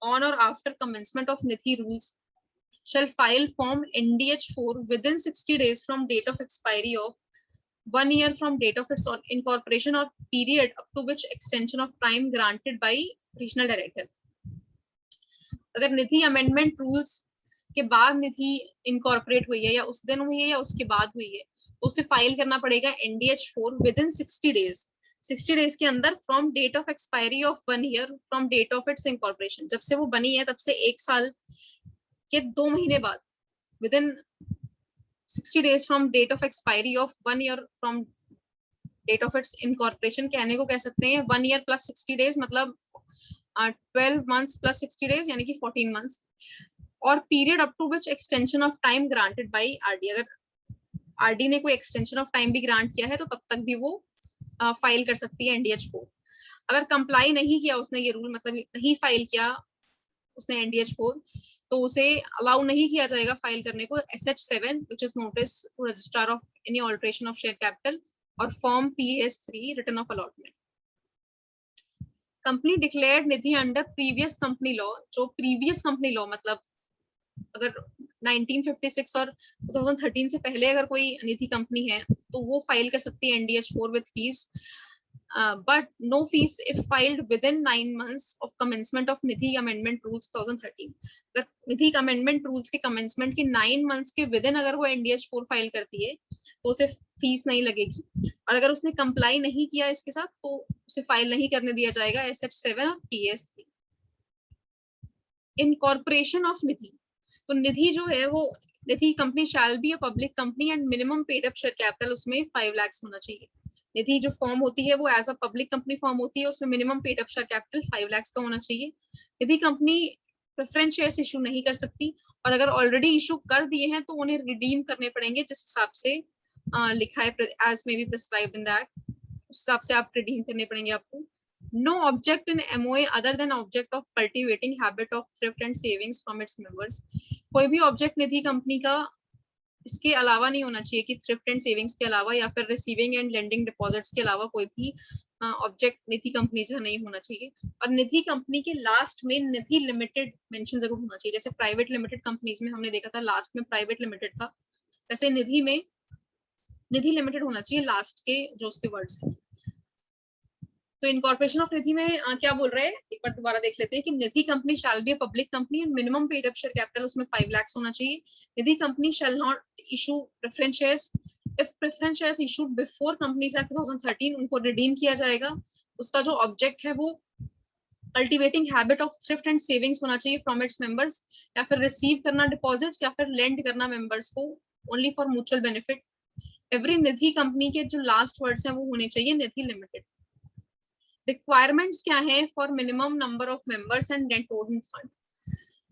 on और after commencement of Nidhi rules shall file form NDH4 within 60 days from date of expiry of 1 year from date of its incorporation or period up to which extension of time granted by regional director. अगर Nidhi amendment rules के बाद निधि incorporate हुई है या उस दिन हुई है या उसके बाद हुई है तो उसे फाइल करना पड़ेगा NDH4 with in 60 days. 60 days के अंदर from date of expiry of 1 year from date of its incorporation. जब से वो बनी है तब से 1 साल के 2 महीने बाद, within 60 days from date of expiry of 1 year from date of its incorporation. कहने को कह सकते हैं 1 ईयर प्लस 60 डेज मतलब 12 months plus 60 days यानी कि 14 months. और period up to which extension of time granted by RD. अगर RD ने कोई एक्सटेंशन ऑफ टाइम भी ग्रांट किया है तो तब तक भी वो फाइल कर सकती है NDH4. अगर कंप्लाई नहीं किया उसने ये रूल, मतलब नहीं फाइल किया उसने NDH4, तो उसे अलाउ नहीं किया जाएगा फाइल करने को SH7 which is notice to registrar of any alteration of share capital और form PS3 return of allotment. Company declared Nidhi under previous company law. जो प्रीवियस कंपनी लॉ मतलब अगर 1956 और 2013 से पहले अगर कोई निधि कंपनी है तो वो फाइल कर सकती है NDH4 with fees, but no fees if filed within 9 months of commencement of Nidhi amendment rules 2013. अगर निधि अमेंडमेंट रूल्स के कमेंसमेंट के 9 months के विद इन अगर वो NDH4 फाइल करती है तो उसे फीस नहीं लगेगी, और अगर उसने कंप्लाई नहीं किया इसके साथ तो उसे फाइल नहीं करने दिया जाएगा SH7 और PS3. Incorporation of Nidhi. तो निधि जो है वो Nidhi company shall be a public company and minimum paid up share capital उसमें 5 lakhs होना चाहिए. निधि जो फॉर्म होती है वो as a public company form होती है, उसमें minimum paid up share capital 5 lakhs का होना चाहिए. Nidhi company preference shares issue नहीं कर सकती, और अगर ऑलरेडी इशू कर दिए हैं तो उन्हें रिडीम करने पड़ेंगे जिस हिसाब से लिखा है as may be prescribed in that, उस हिसाब से आप रिडीम करने पड़ेंगे आपको. No object in MOA other than object of cultivating habit of thrift and savings from its members. कोई भी ऑब्जेक्ट निधि कंपनी का इसके अलावा नहीं होना चाहिए कि थ्रिफ्ट एंड सेविंग्स के अलावा या फिर रिसीविंग एंड लेंडिंग डिपॉजिट्स के अलावा कोई भी ऑब्जेक्ट निधि कंपनी से नहीं होना चाहिए। और निधि कंपनी के लास्ट में निधि लिमिटेड मेंशन जरूर होना चाहिए। जैसे प्राइवेट लिमिटेड कंपनीज में हमने देखा था लास्ट में प्राइवेट लिमिटेड था, वैसे निधि में निधि लिमिटेड होना चाहिए लास्ट के जो उसके वर्ड्स हैं। तो इनकॉर्पोरेशन ऑफ निधि में क्या बोल रहे हैं, एक बार दोबारा देख लेते हैं कि Nidhi company shall be a public company and minimum paid up share capital उसमें 5 लाख होना चाहिए। Nidhi company shall not issue preference shares if preference shares issued before companies act 2013 उनको रिडीम किया जाएगा। उसका जो ऑब्जेक्ट है वो cultivating habit of thrift and savings होना चाहिए फ्रॉम इट्स मेंबर्स, या फिर रिसीव करना डिपॉजिट्स या फिर लेंड करना मेंबर्स को only for mutual benefit. Every Nidhi company के जो लास्ट वर्ड्स हैं वो होने चाहिए निधि लिमिटेड। रिक्वायरमेंट्स क्या है for minimum number of members and net owned fund.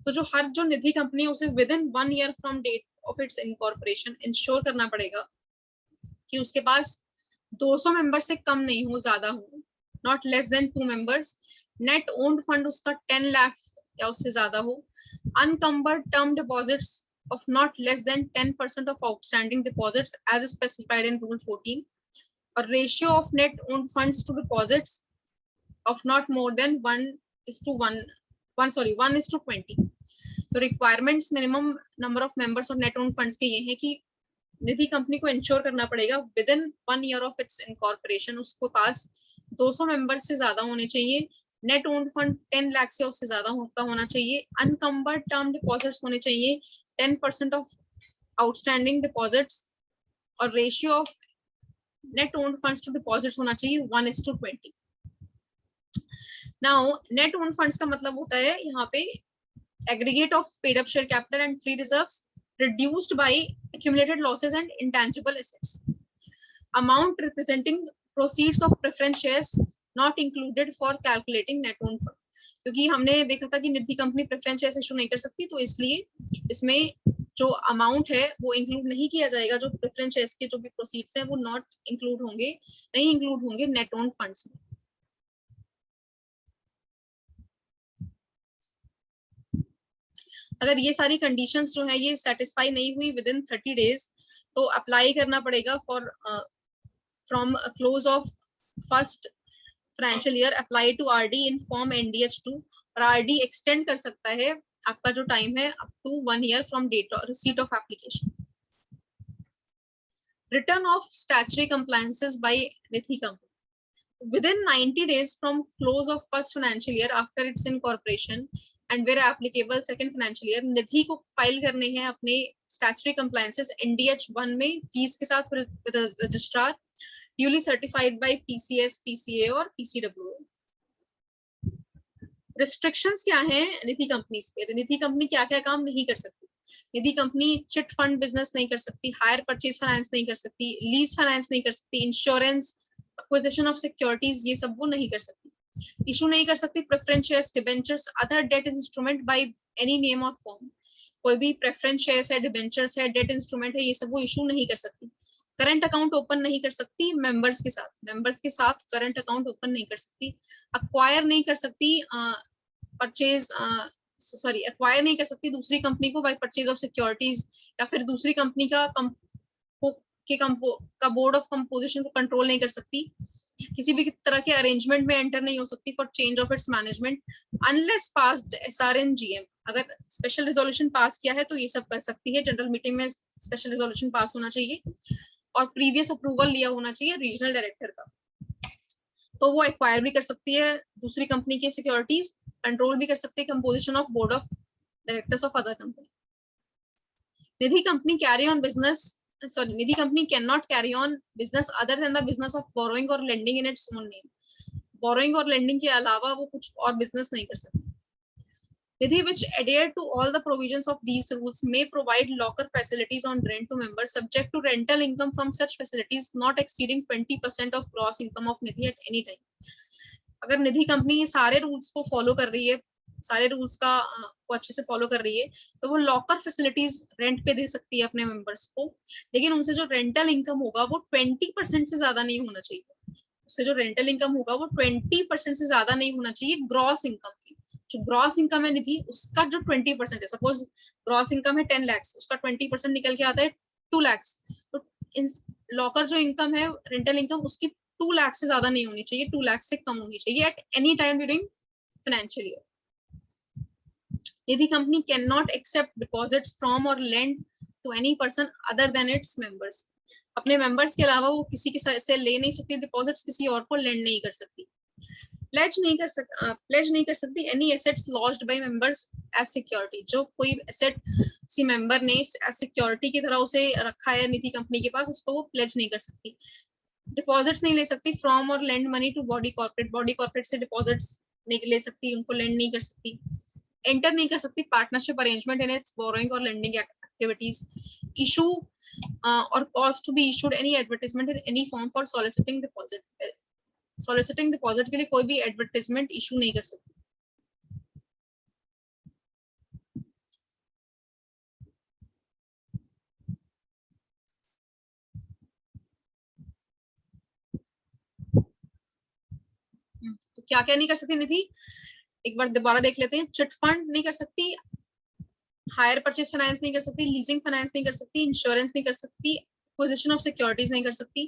तो जो हर जो निधि कंपनी है उसे within 1 year from date of its incorporation ensure करना पड़ेगा कि उसके पास 200 मेंबर से कम नहीं हो, ज्यादा हो, not less than 2 members. Net owned fund उसका 10 लाख या उससे ज्यादा हो। Unencumbered term deposits of not less than 10% of outstanding deposits as specified in Rule 14, or ratio of net owned funds to deposits of not more than 1:20. तो requirements minimum number of members और net owned funds के ये है कि Nidhi company को ensure करना पड़ेगा with in 1 year of its incorporation उसको पास 200 मेंबर्स से ज्यादा होने चाहिए। नेट ओन्ड फंड 10 लाख से उससे ज्यादा होना चाहिए। अनकम्बर्ड टर्म डिपॉजिट्स होने चाहिए 10% ऑफ आउटस्टैंडिंग डिपॉजिट्स, और ratio of net owned funds to deposits होना चाहिए 1:20। नाउ नेट ओन्ड फंड्स का मतलब होता है यहाँ पे aggregate of paid up share capital and free reserves reduced by accumulated losses and intangible assets. Amount representing proceeds of preference shares not included for calculating net owned fund. क्योंकि हमने देखा था कि Nidhi company preference shares issue नहीं कर सकती, तो इसलिए इसमें जो अमाउंट है वो इंक्लूड नहीं किया जाएगा। जो प्रेफरेंस शेयर्स के जो भी प्रोसीड्स हैं वो नहीं इंक्लूड होंगे नेट ओन्ड फंड्स में। अगर ये सारी कंडीशंस जो है ये सेटिस्फाई नहीं हुई विद इन 30 डेज तो अप्लाई करना पड़ेगा for from close of first financial year apply to RD in form NDH2, और आरडी एक्सटेंड कर सकता है आपका जो टाइम है up to 1 year from date receipt of application. Return of statutory compliances by Nidhi company within 90 days from close of first financial year after its incorporation and where applicable second financial year, निधि को file करने हैं अपने statutory compliances NDH1 में fees के साथ with a registrar duly certified by PCS, PCA और PCWO। restrictions क्या हैं निधि कंपनीज पे? निधि कंपनी क्या क्या काम नहीं कर सकती? निधि कंपनी चिट फंड बिजनेस नहीं कर सकती, हायर परचेज फाइनेंस नहीं कर सकती, लीज फाइनेंस नहीं कर सकती, इंश्योरेंस, एक्विजिशन ऑफ सिक्योरिटीज ये सब वो नहीं कर सकती। इशू नहीं कर सकती preference shares, debentures, other debt instrument by any name और फॉर्म। कोई भी प्रेफरेंस शेयर्स है, डिबेंचर्स है, डेट इंस्ट्रूमेंट है, ये सब वो इशू नहीं कर सकती। करंट अकाउंट ओपन नहीं कर सकती मेंबर्स के साथ करंट अकाउंट ओपन नहीं कर सकती। अक्वायर नहीं कर सकती एक्वायर नहीं कर सकती दूसरी कंपनी को बाय परचेज ऑफ सिक्योरिटीज, या फिर दूसरी कंपनी का बोर्ड ऑफ कंपोजिशन को कंट्रोल नहीं कर सकती। किसी भी तरह के अरेंजमेंट में एंटर नहीं हो सकती for change of its management unless passed SRN GM। अगर स्पेशल रिजोल्यूशन पास किया है तो ये सब कर सकती है। जनरल मीटिंग में स्पेशल रिजोल्यूशन पास होना चाहिए और प्रीवियस अप्रूवल लिया होना चाहिए रीजनल डायरेक्टर का। तो वो एक्वायर भी कर सकती है दूसरी कंपनी की सिक्योरिटीज, कंट्रोल भी कर सकती है composition of board of directors of other company. Nidhi company Nidhi company can not carry on business other than the business of borrowing और lending in its own name. Borrowing और लेंडिंग के अलावा वो कुछ और बिजनेस नहीं कर सकती। निधि which adhere to all the provisions of these rules may provide locker facilities on rent to members subject to rental income from such facilities not exceeding 20% of gross income of Nidhi at any time। अगर निधि company ये सारे rules को follow कर रही है, सारे rules का वो अच्छे से फॉलो कर रही है, तो वो लॉकर फैसिलिटीज रेंट पे दे सकती है अपने मेंबर्स को, लेकिन उनसे जो रेंटल इनकम होगा वो 20% से ज्यादा नहीं होना चाहिए। उससे जो रेंटल इनकम होगा वो 20% से ज्यादा नहीं होना चाहिए ग्रॉस इनकम की। जो ग्रॉस इनकम है निधि उसका जो 20% है, सपोज ग्रॉस इनकम है 10 लाख, उसका 20% निकल के आता है 2 लाख, तो लॉकर जो इनकम है रेंटल इनकम उसकी 2 लाख से ज्यादा नहीं होनी चाहिए, 2 लाख से कम होनी चाहिए at any time during financial year. Nidhi company can not accept deposits from और lend to any person other than its members. अपने मेंबर्स के अलावा वो किसी के से ले नहीं सकती डिपॉजिट्स, किसी और को लेंड नहीं कर सकती. प्लेज नहीं कर सकती any assets lodged by members as security. जो कोई एसेट किसी मेंबर ने एज सिक्योरिटी की तरह उसे रखा है निधि कंपनी के पास, उसको वो प्लेज नहीं कर सकती. डिपॉजिट्स नहीं ले सकती फ्रॉम और lend money to body corporate. Body corporate से डिपॉजिट्स नहीं ले सकती, उनको लेंड नहीं कर सकती. एंटर नहीं कर सकती partnership arrangement in its borrowing और लेंडिंग एक्टिविटीज. इशू और cause to be issued any advertisement in any form for soliciting deposit. Soliciting deposit के लिए कोई भी एडवर्टाइजमेंट इशू नहीं कर सकती. तो क्या क्या नहीं कर सकती निधि, एक बार दोबारा देख लेते हैं. चिट फंड नहीं कर सकती, हायर परचेज फाइनेंस नहीं कर सकती, लीजिंग फाइनेंस नहीं कर सकती, इंश्योरेंस नहीं कर सकती, एक्विजिशन ऑफ सिक्योरिटीज नहीं कर सकती,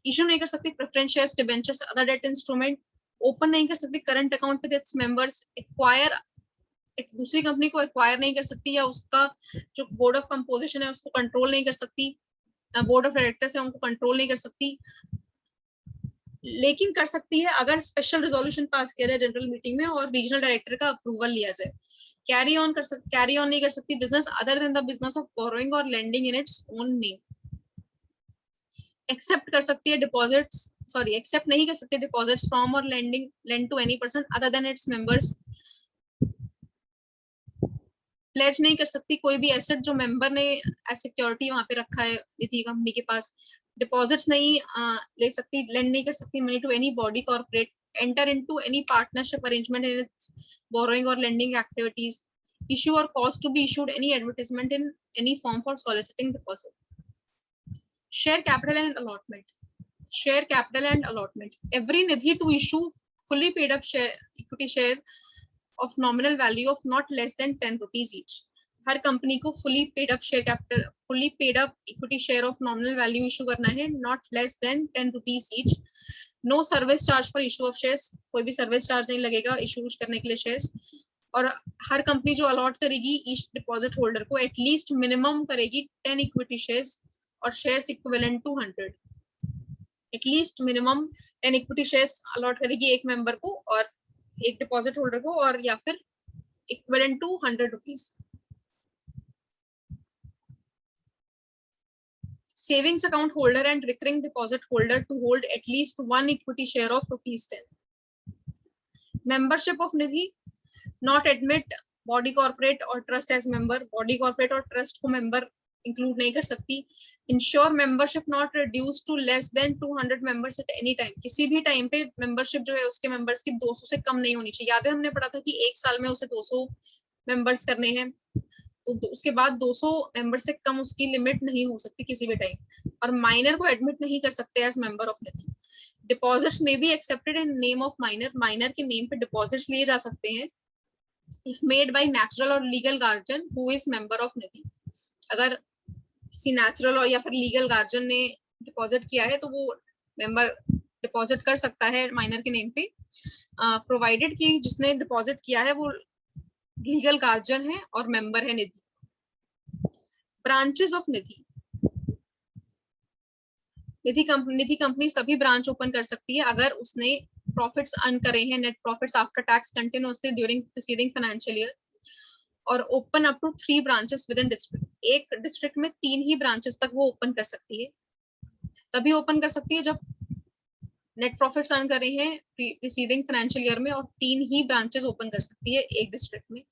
इशू नहीं कर सकती preference shares, debentures, other debt instrument, open नहीं कर सकती current account with its members, acquire एक दूसरी कंपनी को एक्वायर नहीं कर सकती, या उसका जो बोर्ड ऑफ कंपोजिशन है उसको कंट्रोल नहीं कर सकती, बोर्ड ऑफ डायरेक्टर्स है उनको कंट्रोल नहीं कर सकती. लेकिन कर सकती है अगर स्पेशल रिजोल्यूशन पास किया जाए जनरल मीटिंग में और रीजनल डायरेक्टर का अप्रूवल लिया जाए. कैरी ऑन नहीं कर सकती business other than the business of borrowing और lending in its own name. Accept कर सकती है एक्सेप्ट नहीं कर सकती डिपॉजिट्स फ्रॉम और lend to any person other than its members. Pledge नहीं कर सकती कोई भी एसेट जो मेंबर ने एज सिक्योरिटी वहां पे रखा है निधि कंपनी के पास. डिपॉजिट्स नहीं ले सकती, लेंड नहीं कर सकती money to any body corporate, enter into any partnership arrangement in its borrowing or lending activities, issue or cause to be issued any advertisement in any form for soliciting deposit. Share capital and allotment. Every nidhi to issue fully paid up equity share of nominal value of not less than 10 rupees each. Her company को fully paid up equity share of nominal value issue करना है, not less than 10 rupees each. No service charge for issue of shares, कोई भी service charge नहीं लगेगा issue करने के लिए शेयर्स. और हर कंपनी जो अलॉट करेगी ईच डिपॉजिट होल्डर को एटलीस्ट मिनिमम करेगी 10 इक्विटी शेयर्स और shares equivalent to 100. At least minimum 10 equity shares allot करेगी एक मेंबर को और एक डिपॉजिट होल्डर को, और या फिर equivalent to 100 rupees. Savings account holder and recurring deposit holder to hold at least one equity share of ₹10. Membership of Nidhi, not admit body corporate or trust as member. Body corporate और trust को member include नहीं कर सकती. Ensure membership not reduced to less than 200 members at any time. किसी भी time पे membership जो है उसके members की 200 से कम नहीं होनी चाहिए. याद है हमने पढ़ा था कि एक साल में उसे 200 members करने हैं, तो उसके बाद 200 मेंबर से कम उसकी लिमिट नहीं हो सकती किसी भी टाइम. और माइनर को एडमिट नहीं कर सकते as member of Nidhi. Deposits में भी accepted in name of minor. Minor के नेम पे डिपॉजिट्स लिए जा सकते हैं इफ मेड बाय नेचुरल और legal guardian who is member of Nidhi. अगर किसी नेचुरल और या फिर लीगल गार्जियन ने डिपॉजिट किया है तो वो मेंबर डिपॉजिट कर सकता है माइनर के नेम पे, प्रोवाइडेड कि जिसने डिपॉजिट किया है वो लीगल गार्जियन है और मेंबर है Nidhi. Branches of Nidhi. Nidhi company सभी ब्रांच ओपन कर सकती है अगर उसने प्रॉफिट्स अर्न करे हैं, net profits after tax continuously during preceding financial year, और open up to 3 branches within district. एक डिस्ट्रिक्ट में 3 ही ब्रांचेस तक वो ओपन कर सकती है. तभी ओपन कर सकती है जब नेट प्रॉफिट्स अर्न करे हैं प्रीसीडिंग फाइनेंशियल ईयर में, और 3 ही ब्रांचेस ओपन कर सकती है एक डिस्ट्रिक्ट में.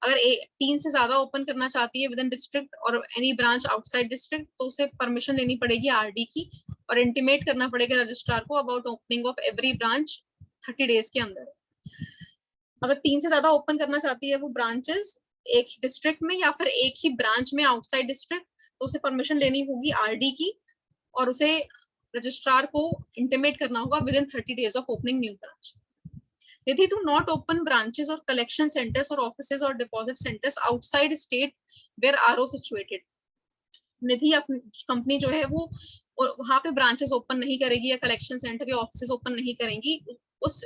अगर 3 से ज्यादा ओपन करना चाहती है विद इन डिस्ट्रिक्ट और एनी ब्रांच आउटसाइड डिस्ट्रिक्ट तो उसे परमिशन लेनी पड़ेगी आरडी की, और इंटीमेट करना पड़ेगा रजिस्ट्रार को about opening of every branch 30 days के अंदर. अगर 3 से ज्यादा ओपन करना चाहती है वो ब्रांचेस एक डिस्ट्रिक्ट में या फिर एक ही ब्रांच में आउटसाइड डिस्ट्रिक्ट, तो उसे परमिशन लेनी होगी आरडी की, और उसे रजिस्ट्रार को इंटीमेट करना होगा with in 30 days of opening new branch. Nidhi to not open branches or collection centers or offices or deposit centers outside state where RO situated. निधि अपनी कंपनी जो है वो वहां पे ब्रांचेस ओपन नहीं करेगी या कलेक्शन सेंटर या ऑफिसेज ओपन नहीं करेंगी उस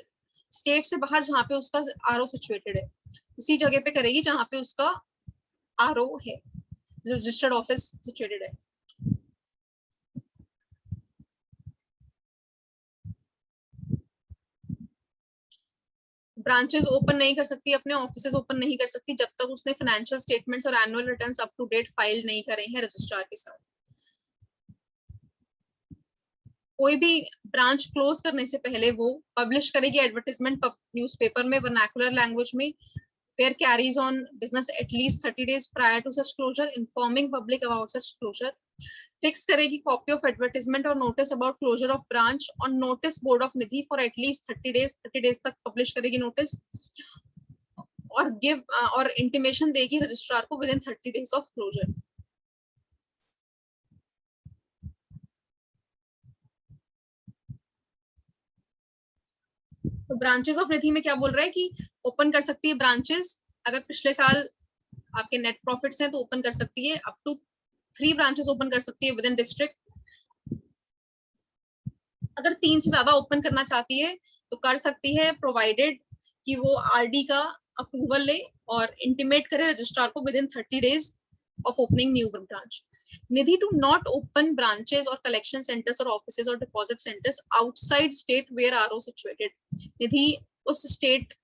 स्टेट से बाहर जहाँ पे उसका आरओ सिचुएटेड है, उसी जगह पे करेगी जहाँ पे उसका आरओ है, रजिस्टर्ड ऑफिस सिचुएटेड है। ब्रांचेस ओपन नहीं कर सकती, अपने ऑफिसेज ओपन नहीं कर सकती जब तक उसने फाइनेंशियल स्टेटमेंट्स और annual returns up to date file नहीं करे हैं रजिस्ट्रार के साथ। कोई भी ब्रांच क्लोज करने से पहले वो पब्लिश करेगी एडवर्टाइजमेंट न्यूज़पेपर में वर्नाकुलर लैंग्वेज में, where carries on business at least 30 days prior to such closure, informing public about such closure. Fix करेगी कॉपी ऑफ एडवर्टाइजमेंट और notice about closure of branch on notice board of Nidhi for at least 30 days तक publish करेगी notice, और give और intimation देगी registrar को within 30 days of closure. तो branches of Nidhi में क्या बोल रहा है कि ओपन कर सकती है ब्रांचेस, अगर पिछले साल आपके नेट प्रॉफिट्स हैं तो ओपन कर सकती है, अप टू 3 ब्रांचेस ओपन कर सकती है विद इन डिस्ट्रिक्ट। अगर 3 से ज्यादा ओपन करना चाहती है तो कर सकती है, प्रोवाइडेड कि वो आरडी का अप्रूवल ले और इंटीमेट करे रजिस्ट्रार को within 30 days of opening new branch. Nidhi to not open branches और कलेक्शन सेंटर्स और ऑफिसेज और deposit centres outside state where RO situated. Nidhi उस स्टेट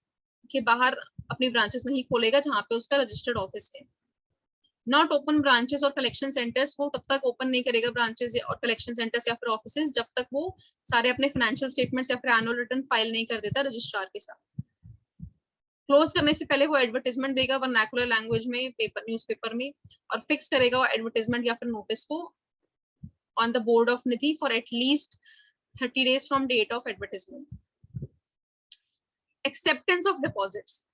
के बाहर अपनी ब्रांचेस नहीं खोलेगा जहां पे उसका रजिस्टर्ड ऑफिस है। नॉट ओपन ब्रांचेस और कलेक्शन सेंटर्स, वो तब तक ओपन नहीं करेगा ब्रांचेस और कलेक्शन सेंटर्स या फिर ऑफिसेज जब तक वो सारे अपने फाइनेंशियल स्टेटमेंट्स या फिर एनुअल रिटर्न फाइल नहीं कर देता रजिस्ट्रार के साथ। क्लोज करने से पहले वो एडवर्टाइजमेंट देगा वर्नाकुलर लैंग्वेज में पेपर न्यूज़पेपर में, और फिक्स करेगा वो एडवर्टाइजमेंट या फिर नोटिस को on the board of Nidhi for at least 30 days from date of advertisement. Acceptance of deposits,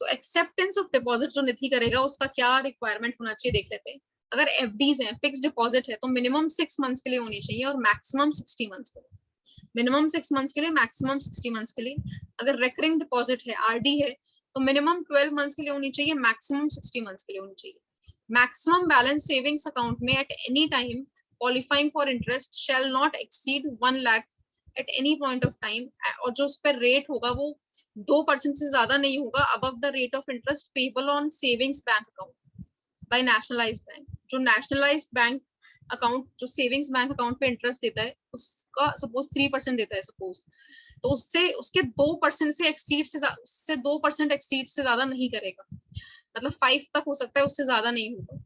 तो एक्सेप्टेंस ऑफ डिपॉजिट जो निधि करेगा उसका क्या रिक्वायरमेंट होना चाहिए देख लेते हैं। अगर एफडीज हैं, फिक्स डिपॉजिट है, तो मिनिमम 6 मंथ्स के लिए होनी चाहिए और मैक्सिमम 60 मंथ्स के लिए। मिनिमम 6 मंथ्स के लिए, मैक्सिमम 60 मंथ्स के लिए। अगर रिकरिंग डिपॉजिट है, आरडी है, तो मिनिमम 12 मंथ्स के लिए होनी चाहिए, मैक्सिमम 60 मंथ्स के लिए होनी चाहिए। मैक्सिमम बैलेंस सेविंग्स अकाउंट में eight any time qualifying for interest shall not exceed 1 lakh at any point of time, और जो उस पर रेट होगा वो 2% से ज्यादा नहीं होगा above the rate of interest payable on savings bank account by nationalised bank. जो नेशनलाइज्ड बैंक अकाउंट, जो सेविंग्स बैंक अकाउंट पे इंटरेस्ट देता है, उसका सपोज 3% देता है सपोज, तो उससे उसके 2% से एक्सीड से उससे 2% एक्सीड से ज्यादा नहीं करेगा, मतलब 5 तक हो सकता है, उससे ज्यादा नहीं होगा।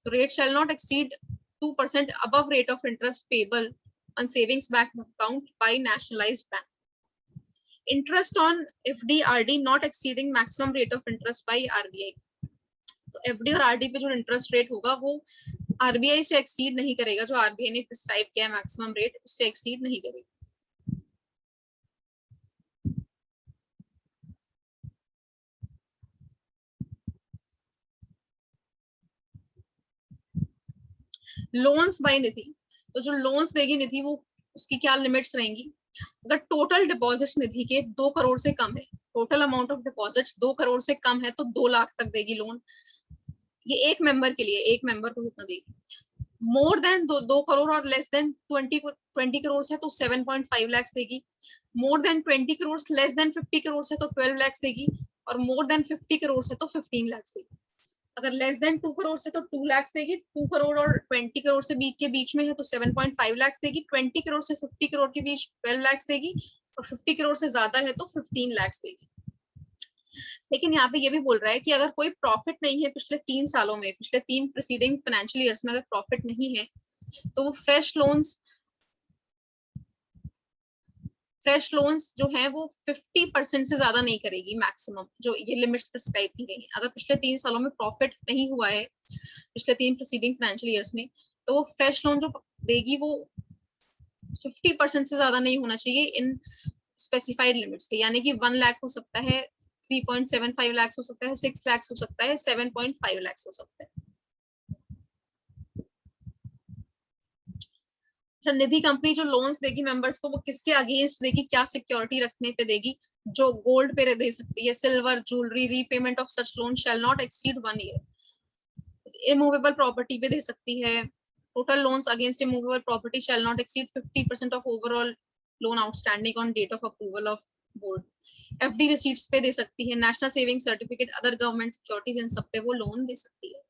तो rate shall not exceed 2% above rate of interest payable on savings bank account by nationalized bank. Interest on FD RD not exceeding maximum rate of interest by RBI. तो FD और RD पे जो इंटरेस्ट रेट होगा वो RBI से exceed नहीं करेगा, जो RBI ने प्रिस्क्राइब किया है मैक्सिमम रेट, उससे एक्सीड नहीं करेगा। लोन्स बाय निधि, तो जो लोन्स देगी निधि वो उसकी क्या लिमिट्स रहेंगी। अगर टोटल डिपॉजिट्स निधि के 2 करोड़ से कम है, total amount of deposits 2 crore से कम है, तो 2 लाख तक देगी लोन। ये एक मेंबर के लिए, एक मेंबर को कितना देगी। मोर देन 2 करोड़ और लेस देन 20 करोड़ है तो 7.5 लाख देगी। More than 20 crore less than 50 crore है तो 12 लाख देगी, और मोर देन 50 करोड़ है तो 15 लाख देगी। अगर लेस देन 2 करोड़ से तो 2 लाख देगी, 2 करोड़ और 20 करोड़ से के बीच में है तो 7.5 लाख देगी, 20 करोड़ से 50 करोड़ के बीच 12 लाख देगी, और 50 करोड़ से ज्यादा है तो 15 लाख देगी। लेकिन यहाँ पे ये भी बोल रहा है कि अगर कोई प्रॉफिट नहीं है पिछले 3 सालों में, पिछले 3 प्रीसीडिंग फाइनेंशियल ईयर्स में अगर प्रॉफिट नहीं है तो वो फ्रेश लोन्स जो है वो 50% से ज्यादा नहीं करेगी मैक्सिमम, जो ये लिमिट्स प्रिस्क्राइब की गई है। अगर पिछले 3 सालों में प्रॉफिट नहीं हुआ है पिछले 3 प्रीसीडिंग फाइनेंशियल ईयर्स में, तो वो फ्रेश लोन जो देगी वो 50% से ज्यादा नहीं होना चाहिए इन स्पेसिफाइड लिमिट्स के, यानी कि 1 लाख हो सकता है, 3.75 लाख हो सकता है, 6 लाख हो सकता है, 7.5 लाख हो सकता है। निधि कंपनी जो लोन्स देगी मेंबर्स को वो किसके अगेंस्ट देगी, क्या सिक्योरिटी रखने पे देगी। जो गोल्ड पे दे सकती है, silver, jewellery, repayment of such loan shall not exceed 1 year. Immovable property पे दे सकती है, Total loans against immovable property shall not exceed 50% of overall loan outstanding on date of approval of board. FD receipts पे दे सकती है, national saving certificate, other government securities, इन सब पे वो लोन दे सकती है.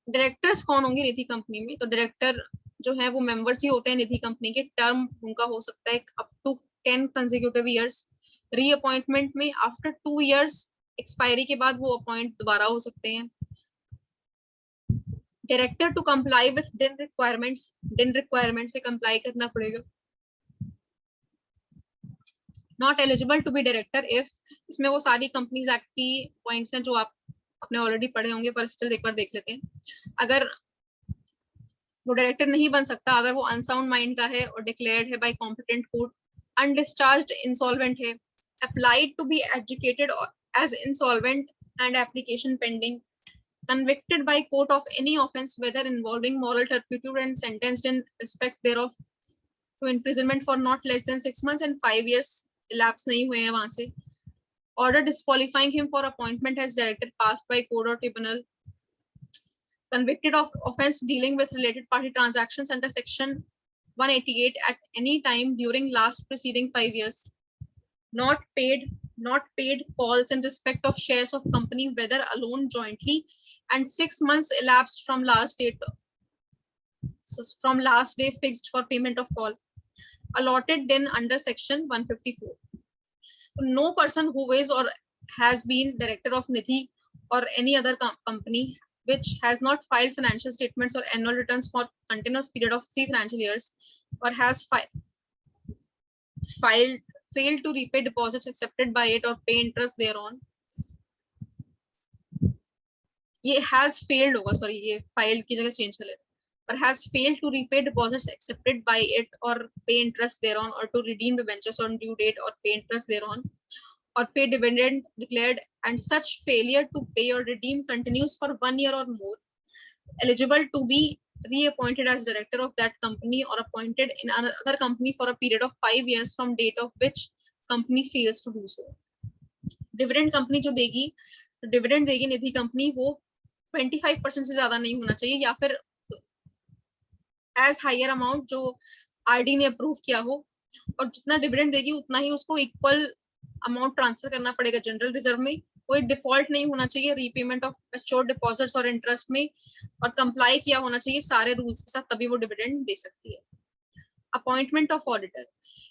डायरेक्टर्स कौन होंगे निधि कंपनी में? तो डायरेक्टर जो है वो मेंबर्स ही होते हैं निधि कंपनी के. टर्म उनका हो सकता है up to 10 consecutive years. Reappointment में आफ्टर 2 इयर्स एक्सपायरी के बाद वो अपॉइंट दोबारा हो सकते हैं. Director to comply with DIN requirements से कंप्लाई करना पड़ेगा. Not eligible to be director if, इसमें वो सारी कंपनीज एक्ट की पॉइंट्स हैं जो आप अपने ऑलरेडी पढ़े होंगे, पर स्टिल एक बार देख लेते हैं. अगर वो डायरेक्टर नहीं बन सकता अगर वो अनसाउंड माइंड का है और डिक्लेयर्ड है by competent court, undischarged insolvent है, applied to be adjudicated as insolvent and application pending, convicted by court of any offense whether involving moral turpitude and sentenced in respect thereof to imprisonment for not less than 6 months and 5 years elapsed नहीं हुए हैं वहां से. Order disqualifying him for appointment as director passed by court or tribunal. Convicted of offense dealing with related party transactions under section 188 at any time during last preceding 5 years. Not paid calls in respect of shares of company whether alone jointly and 6 months elapsed from last day fixed for payment of call allotted then under section 154. No person who is or has been director of Nidhi or any other company which has not filed financial statements or annual returns for continuous period of 3 financial years or has failed to repay deposits accepted by it or pay interest thereon. ये has failed होगा, sorry ये filed की जगह change कर लेते हैं, पर has failed to repay deposits accepted by it or pay interest thereon or to redeem debentures on due date or pay interest thereon or pay dividend declared and such failure to pay or redeem continues for 1 year or more, eligible to be reappointed as director of that company or appointed in another company for a period of 5 years from date of which company fails to do so. Dividend company जो देगी, तो dividend देगी निधि company, वो 25% से ज्यादा नहीं होना चाहिए या फिर एज हायर अमाउंट जो आरडी ने अप्रूव किया हो, और जितना डिविडेंड देगी उतना ही उसको इक्वल अमाउंट ट्रांसफर करना पड़ेगा जनरल रिजर्व में. कोई डिफॉल्ट नहीं होना चाहिए रीपेमेंट ऑफ एश्योर्ड डिपॉजिट्स और इंटरेस्ट में, और कंप्लाई किया होना चाहिए सारे रूल्स के साथ, तभी वो डिविडेंड दे सकती है. Appointment of auditor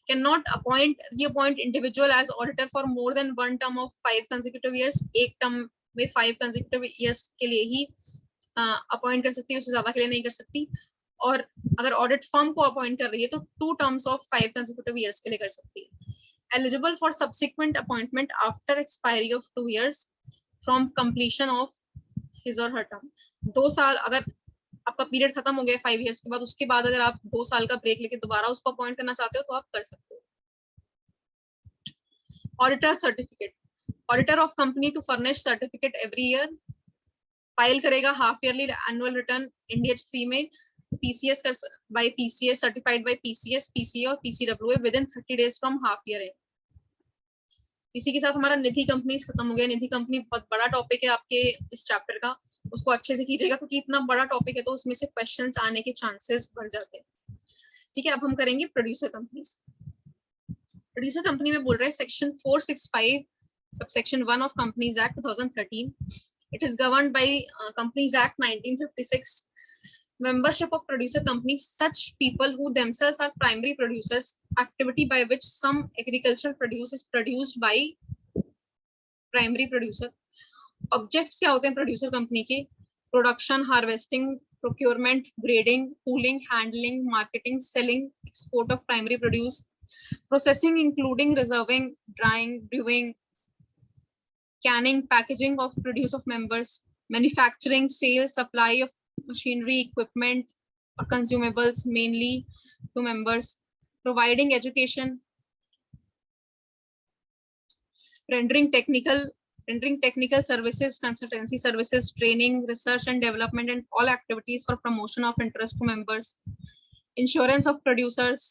cannot reappoint individual as auditor for more than one term of 5 consecutive years. एक टर्म में 5 consecutive years के लिए ही अपॉइंट कर सकती है, उससे ज्यादा के लिए नहीं कर सकती. और अगर ऑडिट फर्म को अपॉइंट कर रही है तो 2 terms of 5 consecutive years के लिए कर सकती है. Eligible for subsequent appointment after expiry of 2 years from completion of his or her term. 2 साल अगर आपका पीरियड खत्म हो गया 5 इयर्स के बाद, उसके बाद अगर आप 2 साल का ब्रेक लेके दोबारा उसको अपॉइंट करना चाहते हो तो आप कर सकते हो. Auditor certificate, auditor of company to furnish certificate every year, file करेगा हाफ ईयरली एनुअल रिटर्न इंडियज 3 में, PCS by PCS, certified by PCS, PCA और PCWA within 30 days from half year end. इसी के साथ हमारा निधि कंपनी खत्म हो गया. निधि कंपनी बहुत बड़ा टॉपिक है आपके इस चैप्टर का, उसको अच्छे से कीजिएगा क्योंकि इतना बड़ा टॉपिक है तो उसमें से क्वेश्चंस आने के चांसेस बढ़ जाते हैं. ठीक है, अब हम करेंगे प्रोड्यूसर कंपनीज. प्रोड्यूसर कंपनी में बोल रहे हैं section 465 subsection 1 of companies act 2013. It is governed by companies act 1956. Membership of producer companies, such people who themselves are primary producers, activity by which some agricultural produce is produced by primary producer. Objects क्या होते हैं producer company के? Production, harvesting, procurement, grading, pooling, handling, marketing, selling, export of primary produce, processing including reserving, drying, brewing, canning, packaging of produce of members, manufacturing, sale, supply of machinery, equipment or consumables mainly to members, providing education, rendering technical services, consultancy services, training, research and development and all activities for promotion of interest to members, insurance of producers,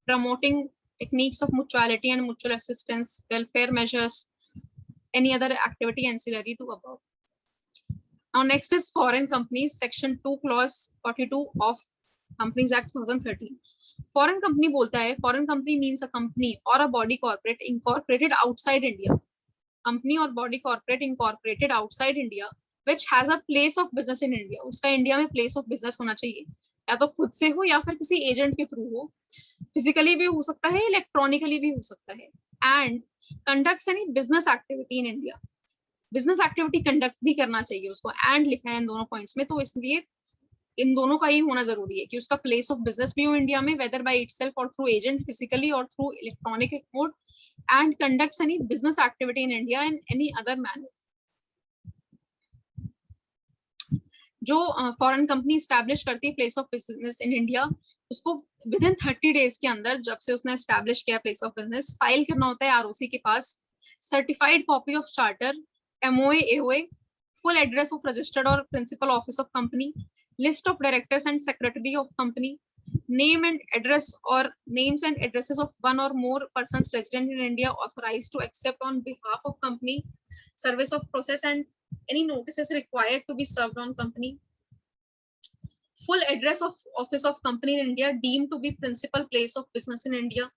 promoting techniques of mutuality and mutual assistance, welfare measures, any other activity ancillary to above. Now next is foreign companies, section 2 clause 42 of Companies Act 2013. Foreign company बोलता है, foreign company means a company or a body corporate incorporated outside India. Company or body corporate incorporated outside India which has a place of business in India. उसका India में place of business होना चाहिए, या तो खुद से हो या फिर किसी एजेंट के थ्रू हो, फिजिकली भी हो सकता है, इलेक्ट्रॉनिकली भी हो सकता है, and conducts any business activity in India. Business activity conduct भी करना चाहिए उसको, एंड लिखा है इन दोनों पॉइंट्स में, तो इसलिए इन दोनों का ही होना जरूरी है कि उसका प्लेस ऑफ बिजनेस भी हो इंडिया में, वेदर बाय इटसेल्फ और थ्रू एजेंट फिजिकली और through electronic mode, and conducts any business activity in India in any other manner. जो फॉरेन कंपनी स्टैब्लिश करती है place of business in India, उसको with in 30 days के अंदर, जब से उसने स्टैब्लिश किया प्लेस ऑफ बिजनेस, फाइल करना होता है आरओसी के पास certified copy of charter, MOA, AOA, full address of registered or principal office of company, list of directors and secretary of company, name and address or names and addresses of one or more persons resident in India authorized to accept on behalf of company service of process, and any notices required to be served on company. Full address of office of company in India deemed to be principal place of business in India.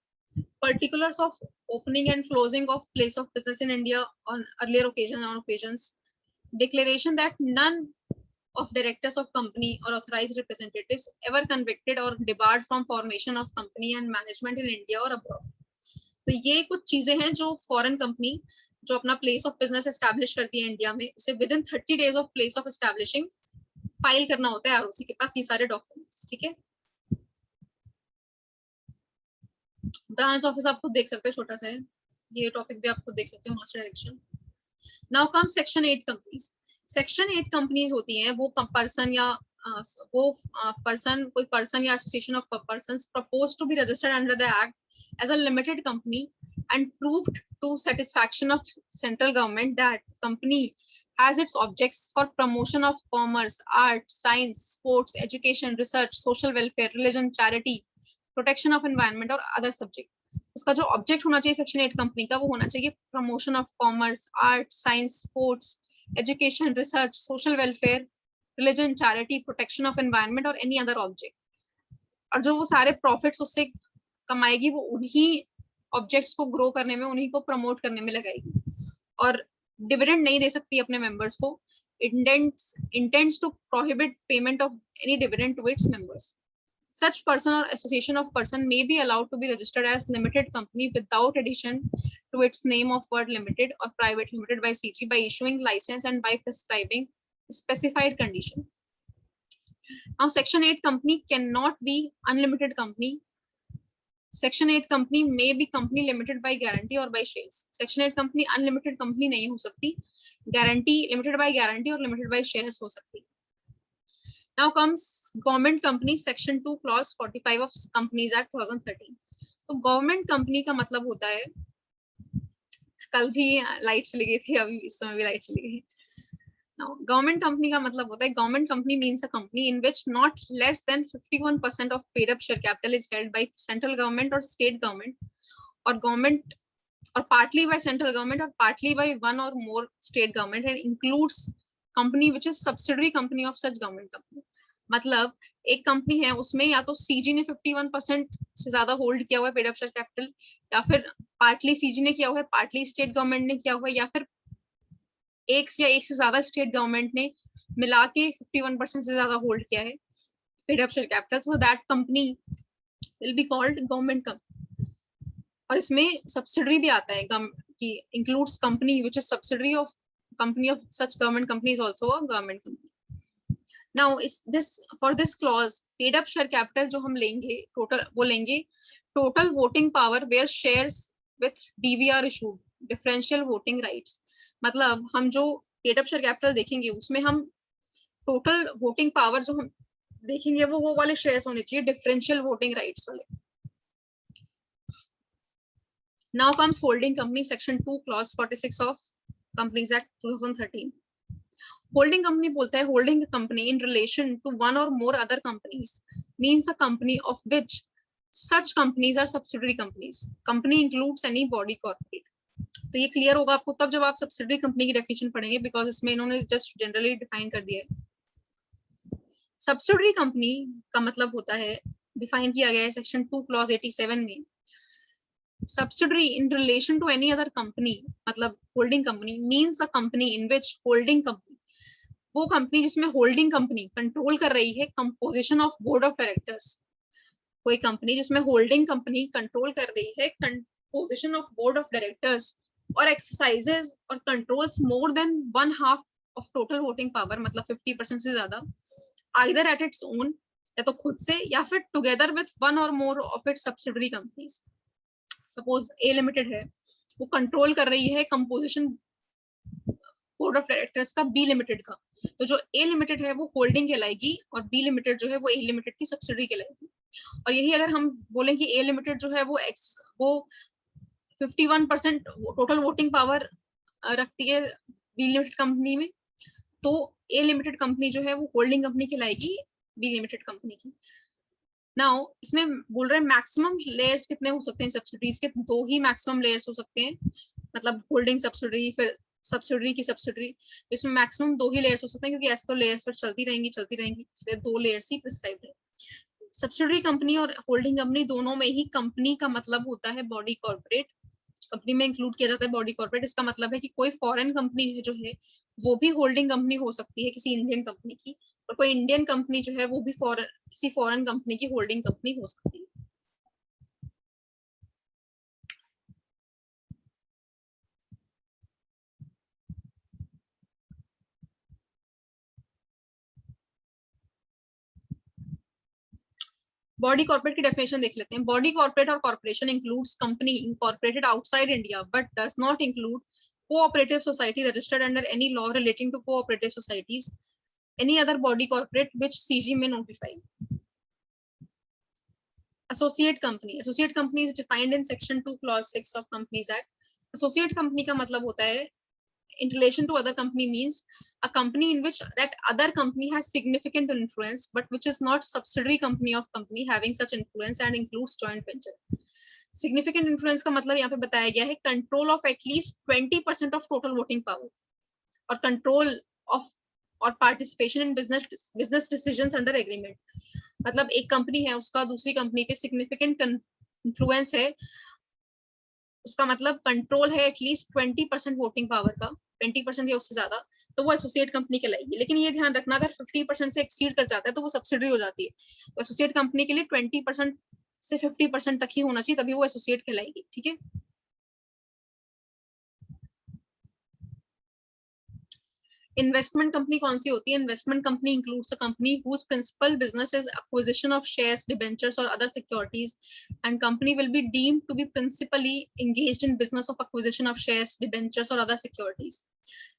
Particulars of opening and closing of place of business in India on earlier occasions. Declaration that none of directors of company or authorized representatives ever convicted or debarred from formation of company and management in India or abroad. तो ये कुछ चीजें हैं जो foreign company जो अपना place of business establish करती है इंडिया में, उसे within 30 days of place of establishing file करना होता है आरओसी के पास ये सारे डॉक्यूमेंट्स. ठीक है, ब्रांच ऑफिस आप खुद देख सकते हो, छोटा सा है ये टॉपिक भी आप खुद देख सकते हो, master direction. Now comes section 8 companies. Section 8 companies होती हैं वो पर्सन या कोई पर्सन या association of persons proposed to be registered under the act as a limited company and proved to satisfaction of central government that company has its objects for promotion of commerce, art, science, sports, education, research, social welfare, religion, charity, protection of environment और other subject. उसका जो object होना चाहिए section 8 company का, वो होना चाहिए promotion of commerce, art, science, sports, education, research, social welfare, religion, charity, protection of environment और एनी अदर ऑब्जेक्ट. और जो वो सारे प्रॉफिट्स उससे कमाएगी वो उन्हीं ऑब्जेक्ट्स को ग्रो करने में, उन्हीं को प्रमोट करने में लगाएगी. और डिविडेंड नहीं दे सकती अपने मेंबर्स को. Intends to prohibit payment of any dividend to its members. Such person or association of person may be allowed to be registered as limited company without addition to its name of word limited or private limited by CG by issuing license and by prescribing specified condition. Now section 8 company cannot be unlimited company. Section 8 company may be company limited by guarantee or by shares. Section 8 company unlimited company नहीं हो सकती, guarantee limited by guarantee और limited by shares हो सकती. Now comes government company section 2 clause 45 of Companies Act 2013. तो government company का मतलब होता है, कल भी लाइट चली गई थी, अभी इस समय भी लाइट चली गई. Now गवर्नमेंट कंपनी का मतलब होता है, government company means a company in which not less than 51% of paid up share capital is held by central government or state government or government or partly by central government or partly by one or more state government and includes company which is subsidiary company of such government company. मतलब एक company है उसमें या तो CG ने 51% से ज्यादा hold किया हुआ है पेड अप शेयर कैपिटल, या फिर पार्टली सीजी ने किया हुआ है, पार्टली स्टेट गवर्नमेंट ने किया हुआ है, या फिर एक से ज्यादा स्टेट गवर्नमेंट ने मिला के 51% से ज्यादा होल्ड किया है paid up share capital. So that company will be called government company. और इसमें सब्सिडरी भी आता है कि includes company which is subsidiary of company of such government company is also a government company. Now is this for this clause paid up share capital जो हम लेंगे total, वो लेंगे total voting power where shares with DVR issued differential voting rights. मतलब हम जो paid up share capital देखेंगे उसमें हम total voting power जो हम देखेंगे वो वाले shares होने चाहिए differential voting rights वाले. Now comes holding company section 2 clause 46 of Companies Act 2013. Holding company बोलता है holding company in relation to one or more other companies means a company of which such companies are subsidiary companies. Company includes any body corporate. तो ये clear होगा आपको तब जब आप subsidiary company की डेफिनेशन पढ़ेंगे, बिकॉज इसमें इन्होंने जस्ट जनरली डिफाइन कर दिया है। सब्सिडरी कंपनी का मतलब होता है, डिफाइन किया गया है सेक्शन 2 क्लॉज 87 में, subsidiary in relation to any other company, मतलब holding company means a company in which holding company, वो कंपनी जिसमें होल्डिंग कंपनी कंट्रोल कर रही है composition of board of directors, कोई कंपनी जिसमें होल्डिंग कंपनी कंट्रोल कर रही है composition of board of directors और एक्सरसाइजेस और controls more than 1/2 of total voting power, मतलब 50% से ज्यादा, आइदर एट इट्स ओन, या तो खुद से या फिर टुगेदर विथ वन और more of its subsidiary companies. Suppose A limited है, वो कंट्रोल कर रही है कंपोजिशन बोर्ड ऑफ डायरेक्टर्स का बी लिमिटेड का, तो जो ए लिमिटेड है वो होल्डिंग कहलाएगी और बी लिमिटेड जो है वो ए लिमिटेड की सब्सिडरी कहलाएगी। और यही अगर हम बोलें कि ए लिमिटेड जो है वो 51% टोटल वोटिंग पावर रखती है बी लिमिटेड कंपनी में, तो ए लिमिटेड कंपनी जो है वो होल्डिंग कंपनी कहलाएगी बी लिमिटेड कंपनी की। नाउ इसमें बोल रहे हैं मैक्सिमम लेयर्स कितने हो सकते हैं सब्सिडरीज के, 2 ही मैक्सिमम लेयर्स हो सकते हैं, मतलब होल्डिंग सब्सिडरी फिर सब्सिडरी की सब्सिडरी, इसमें मैक्सिमम 2 ही लेयर्स हो सकते हैं, क्योंकि ऐसे तो लेयर्स पर चलती रहेंगी, इसलिए 2 लेयर्स ही प्रिस्क्राइब्ड है। सब्सिडरी कंपनी और होल्डिंग कंपनी दोनों में ही कंपनी का मतलब होता है बॉडी कॉर्पोरेट, कंपनी में इंक्लूड किया जाता है बॉडी कॉर्पोरेट। इसका मतलब है कि कोई फॉरेन कंपनी जो है वो भी होल्डिंग कंपनी हो सकती है किसी इंडियन कंपनी की, और कोई इंडियन कंपनी जो है वो भी किसी फॉरेन कंपनी की होल्डिंग कंपनी हो सकती है। बॉडी कॉर्पोरेट की डेफिनेशन देख लेते हैं। बॉडी कॉर्पोरेट और corporation includes company incorporated outside India but does not include cooperative society registered under any law relating to cooperative societies, any other body corporate which CG may notify. Associate company is defined in section 2 clause 6 of Companies Act. Associate company का मतलब होता है in relation to other company means a company in which that other company has significant influence but which is not subsidiary company of company having such influence and includes joint venture. Significant influence का मतलब यहाँ पे बताया गया है control of at least 20% of total voting power और control of और participation in business decisions under agreement, मतलब एक कंपनी है उसका दूसरी कंपनी पे सिग्निफिकेंट इन्फ्लुएंस है, उसका मतलब कंट्रोल है एटलीस्ट 20% वोटिंग पावर का, 20% या उससे ज्यादा, तो वो एसोसिएट कंपनी कहलाएगी। लेकिन ये ध्यान रखना अगर 50% से एक्सीड कर जाता है तो वो सब्सिडरी हो जाती है। तो एसोसिएट कंपनी के लिए 20% से 50% तक ही होना चाहिए, तभी वो एसोसिएट कहलाएगी। ठीक है, इन्वेस्टमेंट कंपनी कौन सी होती है? Investment company includes a company whose principal business is acquisition of shares, debentures or other securities, and company will be deemed to be principally engaged in business of acquisition of shares, debentures or other securities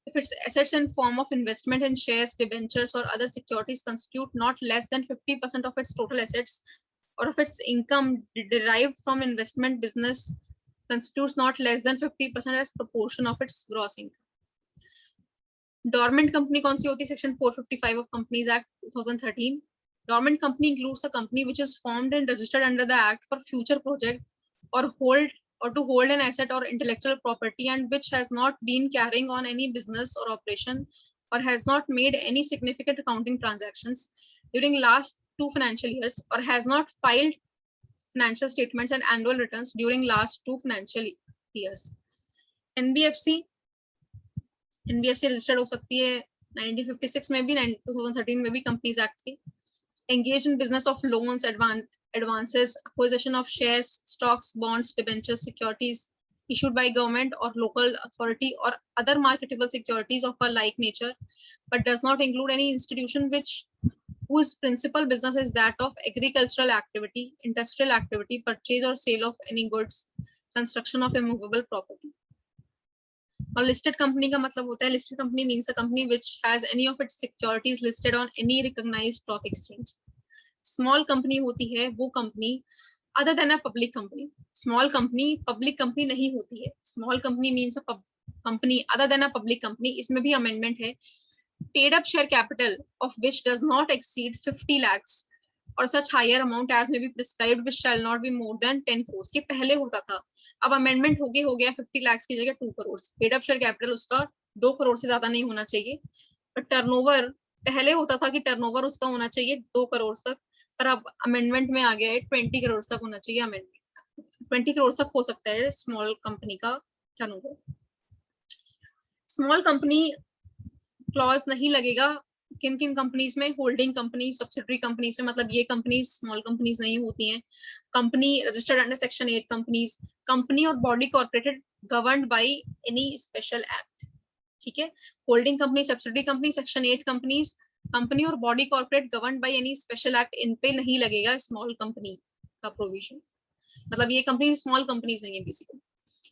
if its assets in form of investment in shares, debentures or other securities constitute not less than 50% of its total assets, or if its income derived from investment business constitutes not less than 50% as proportion of its gross income. Dormant company कौन सी होती है? Section 455 of companies act 2013. Dormant company includes a company which is formed and registered under the act for future project or to hold an asset or intellectual property and which has not been carrying on any business or operation or has not made any significant accounting transactions during last 2 financial years or has not filed financial statements and annual returns during last 2 financial years. NBFC registered हो सकती है 1956 में भी, 2013 में भी companies act की। Engage in business of loans, advances, acquisition of shares, stocks, bonds, debentures, securities issued by government or local authority or other marketable securities of a like nature, but does not include any institution whose principal business is that of agricultural activity, industrial activity, purchase or sale of any goods, construction of immovable property. और listed company का मतलब होता है, listed company means a company which has any of its securities listed on any recognised stock exchange. Small company होती है वो company other than a public company. Small company public company नहीं होती है। Small company means a company other than a public company. इसमें भी amendment है। Paid up share capital of which does not exceed 50 lakhs और such higher amount as may be prescribed which shall not be more than 10 crore. ये पहले होता था, अब amendment हो गया 50 लाख की जगह 2 crore. Paid up share capital उसका 2 करोड़ से ज्यादा नहीं होना चाहिए। पर टर्नओवर पहले होता था कि टर्नओवर उसका होना चाहिए 2 करोड़ तक, पर अब अमेंडमेंट में आ गया है 20 करोड़ तक होना चाहिए। अमेंडमेंट 20 करोड़ तक हो सकता है स्मॉल कंपनी का टर्नओवर। स्मॉल कंपनी क्लॉज नहीं लगेगा किन किन कंपनीज में, होल्डिंग कंपनी, सब्सिडरी कंपनीज में, मतलब ये कंपनीज स्मॉल कंपनीज नहीं होती हैं। Company registered under section 8 companies, company और body corporated governed by any special act, ठीक है। Holding company, subsidiary company, section 8 companies, company और body corporate governed by any special act, इन पे नहीं लगेगा स्मॉल कंपनी का प्रोविजन। मतलब ये कंपनी स्मॉल कंपनीज नहीं है बेसिकली।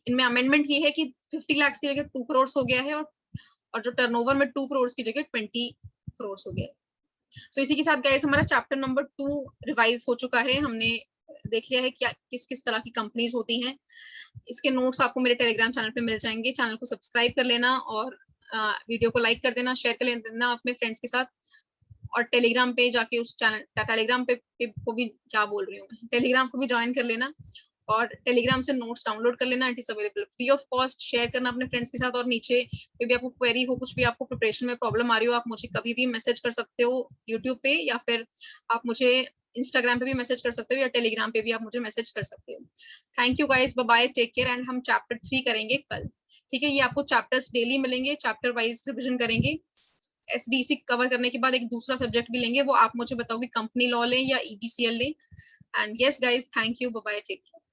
इनमें अमेंडमेंट ये है कि 50 लाख की जगह 2 करोड़ हो गया है, और जो टर्नओवर में 2 करोड़ की जगह 20 करोड़ हो गया। तो इसी के साथ गाइस हमारा चैप्टर नंबर 2 रिवाइज हो चुका है। हमने देख लिया है क्या किस किस तरह की कंपनीज होती हैं। इसके नोट्स आपको मेरे टेलीग्राम चैनल पे मिल जाएंगे। चैनल को सब्सक्राइब कर लेना और वीडियो को लाइक कर देना, शेयर कर लेना अपने फ्रेंड्स के साथ, और टेलीग्राम पे जाके उस चैनल टेलीग्राम पे को भी क्या बोल रही हूँ मैं, टेलीग्राम को भी ज्वाइन कर लेना और टेलीग्राम से नोट्स डाउनलोड कर लेना। It is available free of cost. Share करना अपने फ्रेंड्स के साथ, और नीचे कोई भी आपको क्वेरी हो, कुछ भी आपको प्रिपरेशन में प्रॉब्लम आ रही हो, आप मुझे कभी भी मैसेज कर सकते हो यूट्यूब पे, या फिर आप मुझे इंस्टाग्राम पे भी मैसेज कर सकते हो, या टेलीग्राम पे भी आप मुझे मैसेज कर सकते हो। Thank you guys, bye bye, take care. And हम चैप्टर 3 करेंगे कल, ठीक है। ये आपको चैप्टर्स डेली मिलेंगे, चैप्टर वाइज रिविजन करेंगे। एसबीसी कवर करने के बाद एक दूसरा सब्जेक्ट भी लेंगे, वो आप मुझे बताओगे कंपनी लॉ लें या ईबीसीएल लें। And yes guys, thank you, bye bye, take care.